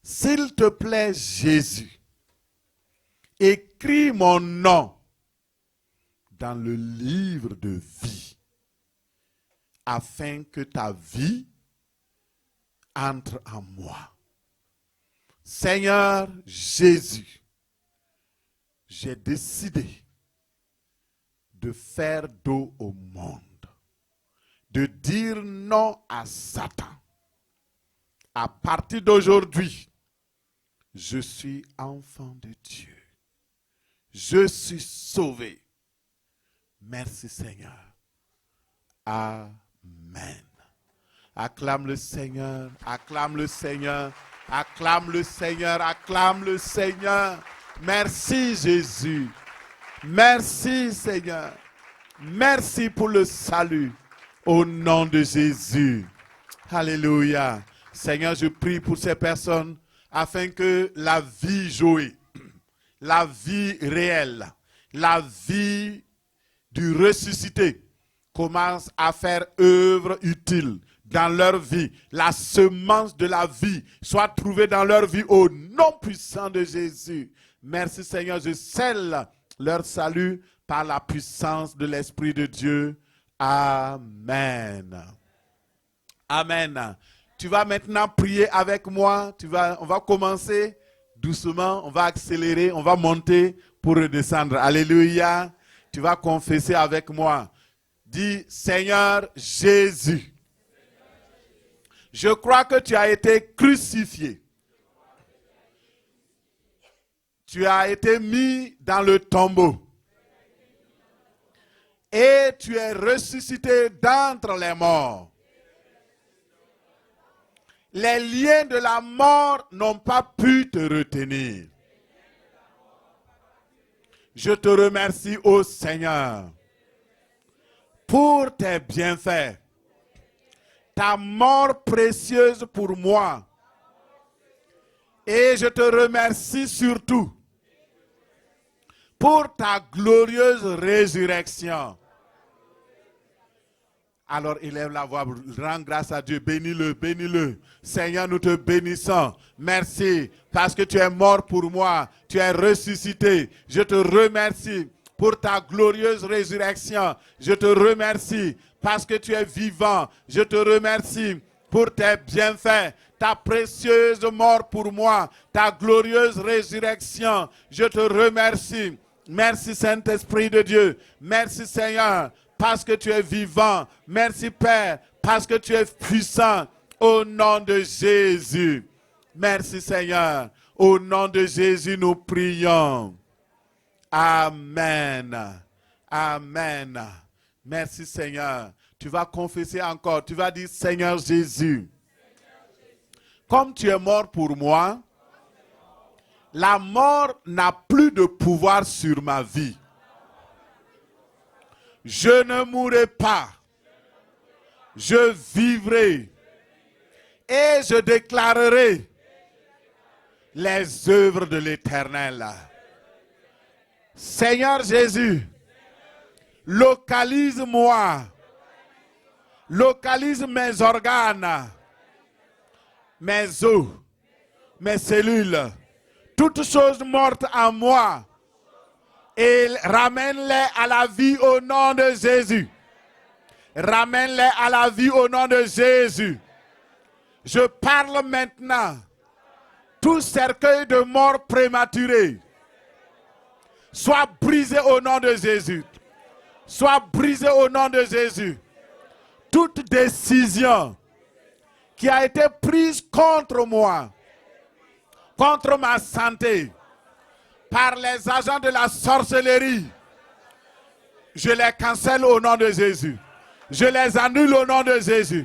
S'il te plaît, Jésus, écris mon nom dans le livre de vie, afin que ta vie entre en moi. Seigneur Jésus, j'ai décidé de faire dos au monde, de dire non à Satan. À partir d'aujourd'hui, je suis enfant de Dieu. Je suis sauvé. Merci Seigneur. Amen. Acclame le Seigneur, acclame le Seigneur, acclame le Seigneur, acclame le Seigneur. Merci Jésus. Merci Seigneur. Merci pour le salut. Au nom de Jésus. Alléluia. Seigneur, je prie pour ces personnes afin que la vie jouée, la vie réelle, la vie du ressuscité commence à faire œuvre utile dans leur vie. La semence de la vie soit trouvée dans leur vie au nom puissant de Jésus. Merci Seigneur, je scelle leur salut par la puissance de l'Esprit de Dieu. Amen. Amen. Tu vas maintenant prier avec moi. On va commencer doucement, on va accélérer, on va monter pour redescendre. Alléluia. Tu vas confesser avec moi. Dis, Seigneur Jésus, je crois que tu as été crucifié. Tu as été mis dans le tombeau. Et tu es ressuscité d'entre les morts. Les liens de la mort n'ont pas pu te retenir. Je te remercie, ô Seigneur, pour tes bienfaits. Ta mort précieuse pour moi. Et je te remercie surtout pour ta glorieuse résurrection. Alors élève la voix, rends grâce à Dieu, bénis-le, bénis-le. Seigneur, nous te bénissons. Merci parce que tu es mort pour moi, tu es ressuscité. Je te remercie pour ta glorieuse résurrection. Je te remercie parce que tu es vivant. Je te remercie pour tes bienfaits, ta précieuse mort pour moi, ta glorieuse résurrection. Je te remercie. Merci Saint-Esprit de Dieu. Merci Seigneur, parce que tu es vivant. Merci Père, parce que tu es puissant. Au nom de Jésus. Merci Seigneur. Au nom de Jésus, nous prions. Amen. Amen. Merci Seigneur. Tu vas confesser encore. Tu vas dire, Seigneur Jésus, comme tu es mort pour moi, la mort n'a plus de pouvoir sur ma vie. Je ne mourrai pas. Je vivrai. Et je déclarerai les œuvres de l'Éternel. Seigneur Jésus, localise-moi. Localise mes organes, mes os, mes cellules, toutes choses mortes en moi, et ramène-les à la vie au nom de Jésus. Ramène-les à la vie au nom de Jésus. Je parle maintenant. Tout cercueil de mort prématurée soit brisé au nom de Jésus. Soit brisé au nom de Jésus. Toute décision qui a été prise contre moi, contre ma santé, par les agents de la sorcellerie, je les cancelle au nom de Jésus. Je les annule au nom de Jésus.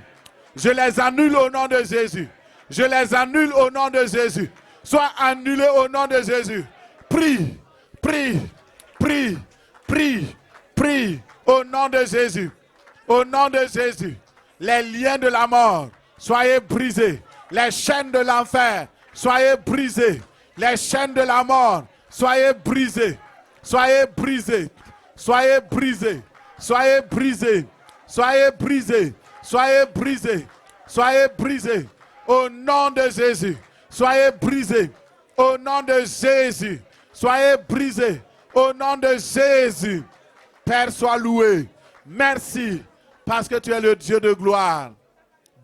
Je les annule au nom de Jésus. Je les annule au nom de Jésus. Sois annulé au nom de Jésus. Prie, prie, prie, prie, prie au nom de Jésus. Au nom de Jésus, les liens de la mort, soyez brisés. Les chaînes de l'enfer, soyez brisés. Les chaînes de la mort, soyez brisés. Soyez brisés. Soyez brisés. Soyez brisés. Soyez brisés. Soyez brisés. Soyez brisés. Au nom de Jésus, soyez brisés. Au nom de Jésus, soyez brisés. Au nom de Jésus, Père, sois loué. Merci. Parce que tu es le Dieu de gloire.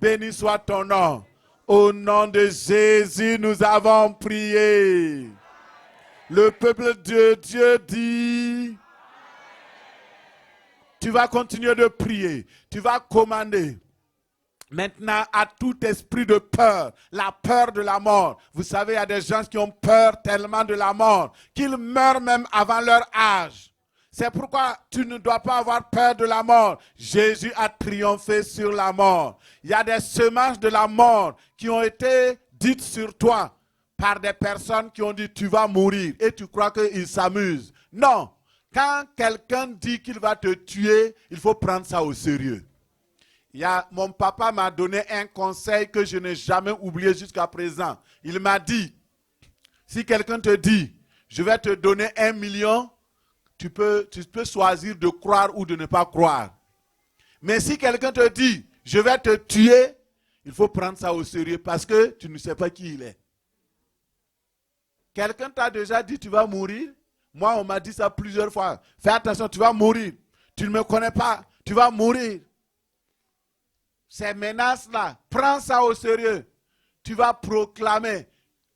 Béni soit ton nom. Au nom de Jésus, nous avons prié. Le peuple de Dieu dit, tu vas continuer de prier. Tu vas commander. Maintenant, à tout esprit de peur, la peur de la mort. Vous savez, il y a des gens qui ont peur tellement de la mort qu'ils meurent même avant leur âge. C'est pourquoi tu ne dois pas avoir peur de la mort. Jésus a triomphé sur la mort. Il y a des semences de la mort qui ont été dites sur toi par des personnes qui ont dit tu vas mourir et tu crois qu'ils s'amusent. Non, quand quelqu'un dit qu'il va te tuer, il faut prendre ça au sérieux. Mon papa m'a donné un conseil que je n'ai jamais oublié jusqu'à présent. Il m'a dit, si quelqu'un te dit, je vais te donner 1 million, tu peux choisir de croire ou de ne pas croire. Mais si quelqu'un te dit, je vais te tuer, il faut prendre ça au sérieux parce que tu ne sais pas qui il est. Quelqu'un t'a déjà dit, tu vas mourir? Moi, on m'a dit ça plusieurs fois. Fais attention, tu vas mourir. Tu ne me connais pas, tu vas mourir. Ces menaces-là, prends ça au sérieux. Tu vas proclamer,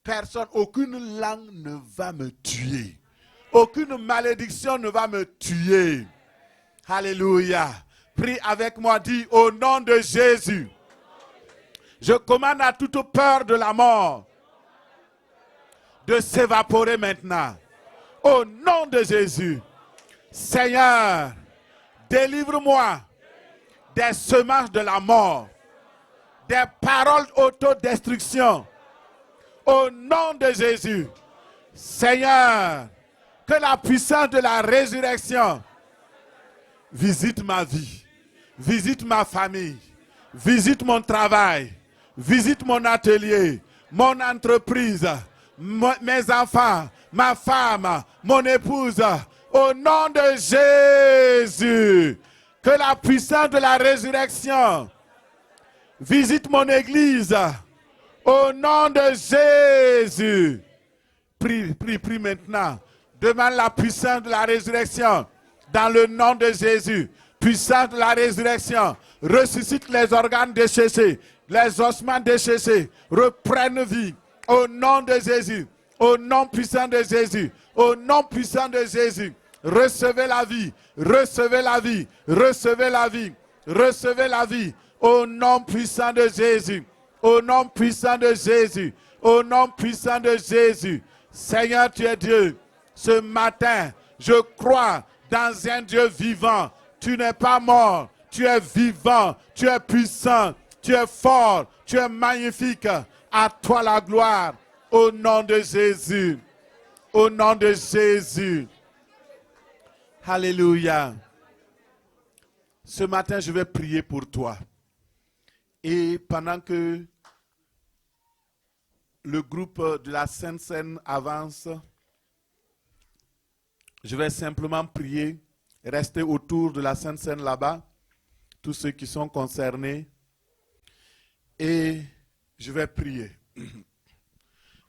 personne, aucune langue ne va me tuer. Aucune malédiction ne va me tuer. Alléluia. Prie avec moi, dis au nom de Jésus. Je commande à toute peur de la mort de s'évaporer maintenant. Au nom de Jésus. Seigneur, délivre-moi des semences de la mort, des paroles d'autodestruction. Au nom de Jésus. Seigneur, que la puissance de la résurrection visite ma vie, visite ma famille, visite mon travail, visite mon atelier, mon entreprise, mes enfants, ma femme, mon épouse. Au nom de Jésus, Que la puissance de la résurrection visite mon église. Au nom de Jésus. Prie maintenant. Demande la puissance de la résurrection. Dans le nom de Jésus. Puissance de la résurrection. Ressuscite les organes déchets. Les ossements déchets. Reprennent vie. Au nom de Jésus. Au nom puissant de Jésus. Au nom puissant de Jésus. Recevez la vie. Recevez la vie. Recevez la vie. Recevez la vie. Au nom puissant de Jésus. Au nom puissant de Jésus. Au nom puissant de Jésus. Seigneur, tu es Dieu. Ce matin, je crois dans un Dieu vivant. Tu n'es pas mort. Tu es vivant. Tu es puissant. Tu es fort. Tu es magnifique. À toi la gloire. Au nom de Jésus. Au nom de Jésus. Alléluia. Ce matin, je vais prier pour toi. Et pendant que le groupe de la Sainte Seine avance, je vais simplement prier, rester autour de la Sainte Seine là-bas, tous ceux qui sont concernés, et je vais prier.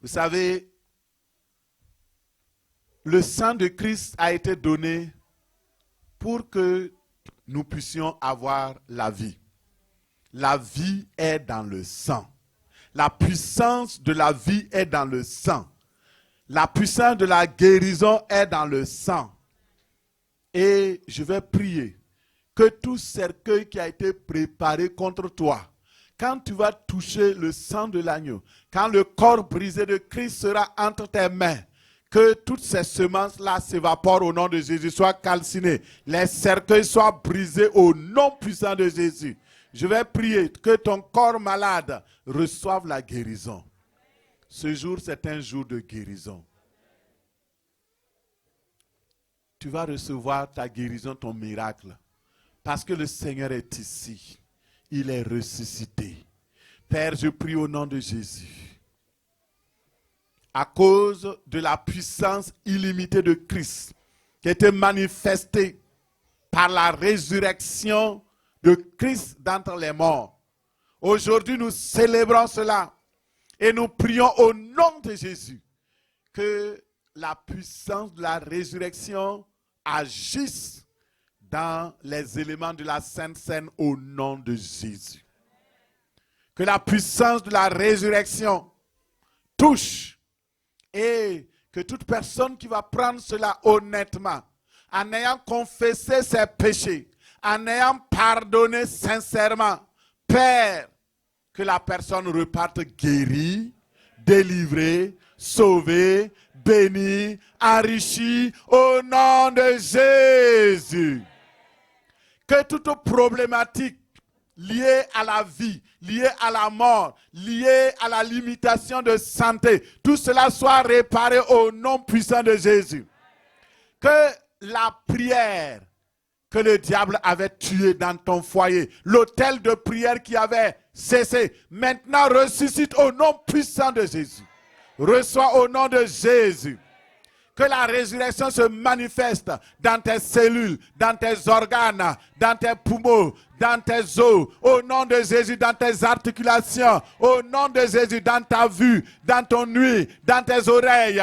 Vous savez, le sang de Christ a été donné pour que nous puissions avoir la vie. La vie est dans le sang. La puissance de la vie est dans le sang. La puissance de la guérison est dans le sang. Et je vais prier que tout cercueil qui a été préparé contre toi, quand tu vas toucher le sang de l'agneau, quand le corps brisé de Christ sera entre tes mains, que toutes ces semences-là s'évaporent au nom de Jésus, soient calcinées, les cercueils soient brisés au nom puissant de Jésus. Je vais prier que ton corps malade reçoive la guérison. Ce jour, c'est un jour de guérison. Tu vas recevoir ta guérison, ton miracle. Parce que le Seigneur est ici. Il est ressuscité. Père, je prie au nom de Jésus. À cause de la puissance illimitée de Christ, qui a été manifestée par la résurrection de Christ d'entre les morts. Aujourd'hui, nous célébrons cela et nous prions au nom de Jésus que la puissance de la résurrection agisse dans les éléments de la Sainte Seine au nom de Jésus. Que la puissance de la résurrection touche et que toute personne qui va prendre cela honnêtement, en ayant confessé ses péchés, en ayant pardonné sincèrement, Père, que la personne reparte guérie, délivrée, sauvée, bénie, enrichie au nom de Jésus. Que toute problématique liée à la vie, liée à la mort, liée à la limitation de santé, tout cela soit réparé au nom puissant de Jésus. Que la prière que le diable avait tué dans ton foyer, l'autel de prière qui avait cessé, maintenant ressuscite au nom puissant de Jésus. Reçois au nom de Jésus. Que la résurrection se manifeste dans tes cellules, dans tes organes, dans tes poumons, dans tes os, au nom de Jésus, dans tes articulations, au nom de Jésus, dans ta vue, dans ton ouïe, dans tes oreilles,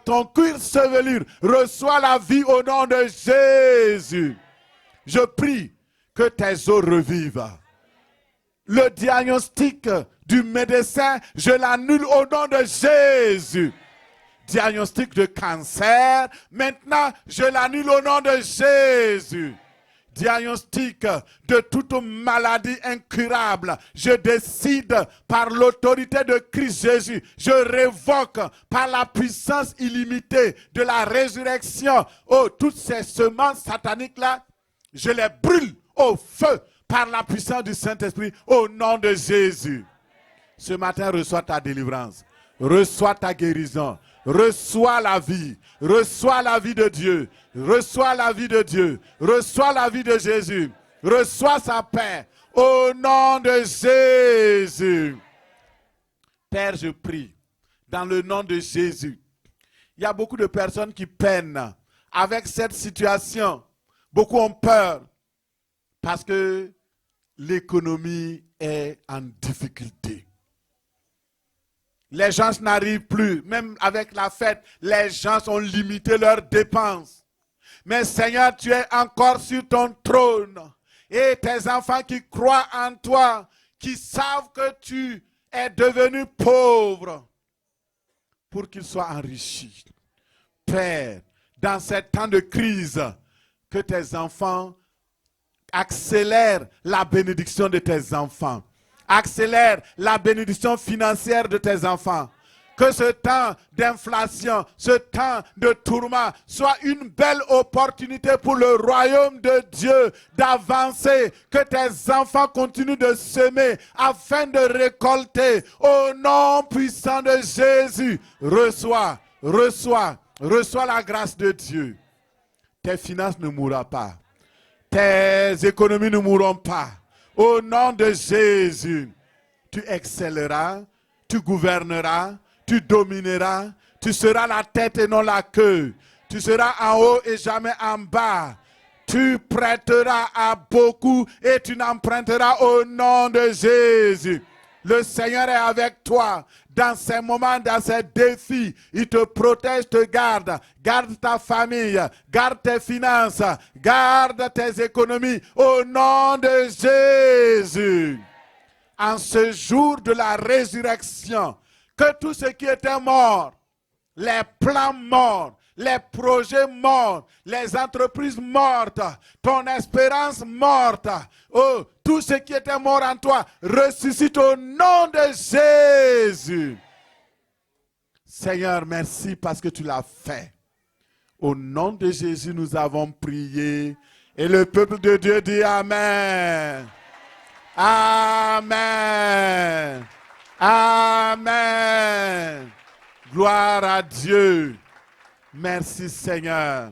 ton cuir chevelure, reçois la vie au nom de Jésus. Je prie que tes os revivent. Le diagnostic du médecin, je l'annule au nom de Jésus. Diagnostic de cancer, maintenant je l'annule au nom de Jésus. Diagnostic de toute maladie incurable, je décide par l'autorité de Christ Jésus, je révoque par la puissance illimitée de la résurrection, oh, toutes ces semences sataniques là, je les brûle au feu par la puissance du Saint-Esprit au nom de Jésus. Ce matin, reçois ta délivrance, reçois ta guérison. Reçois la vie de Dieu, reçois la vie de Dieu, reçois la vie de Jésus, reçois sa paix au nom de Jésus. Père, je prie dans le nom de Jésus. Il y a beaucoup de personnes qui peinent avec cette situation. Beaucoup ont peur. Parce que l'économie est en difficulté. Les gens n'arrivent plus, même avec la fête, les gens ont limité leurs dépenses. Mais Seigneur, tu es encore sur ton trône. Et tes enfants qui croient en toi, qui savent que tu es devenu pauvre, pour qu'ils soient enrichis. Père, dans ces temps de crise, que tes enfants accélèrent la bénédiction de tes enfants. Accélère la bénédiction financière de tes enfants. Que ce temps d'inflation, ce temps de tourment soit une belle opportunité pour le royaume de Dieu d'avancer. Que tes enfants continuent de semer afin de récolter. Au nom puissant de Jésus, reçois la grâce de Dieu. Tes finances ne mourront pas. Tes économies ne mourront pas. Au nom de Jésus, tu excelleras, tu gouverneras, tu domineras, tu seras la tête et non la queue. Tu seras en haut et jamais en bas. Tu prêteras à beaucoup et tu n'emprunteras au nom de Jésus. Le Seigneur est avec toi dans ces moments, dans ces défis. Il te protège, te garde. Garde ta famille, garde tes finances, garde tes économies au nom de Jésus. En ce jour de la résurrection, que tout ce qui était mort, les plans morts, les projets morts, les entreprises mortes, ton espérance morte, oh, tout ce qui était mort en toi, ressuscite au nom de Jésus. Seigneur, merci parce que tu l'as fait. Au nom de Jésus, nous avons prié. Et le peuple de Dieu dit Amen. Amen. Amen. Gloire à Dieu. Merci Seigneur.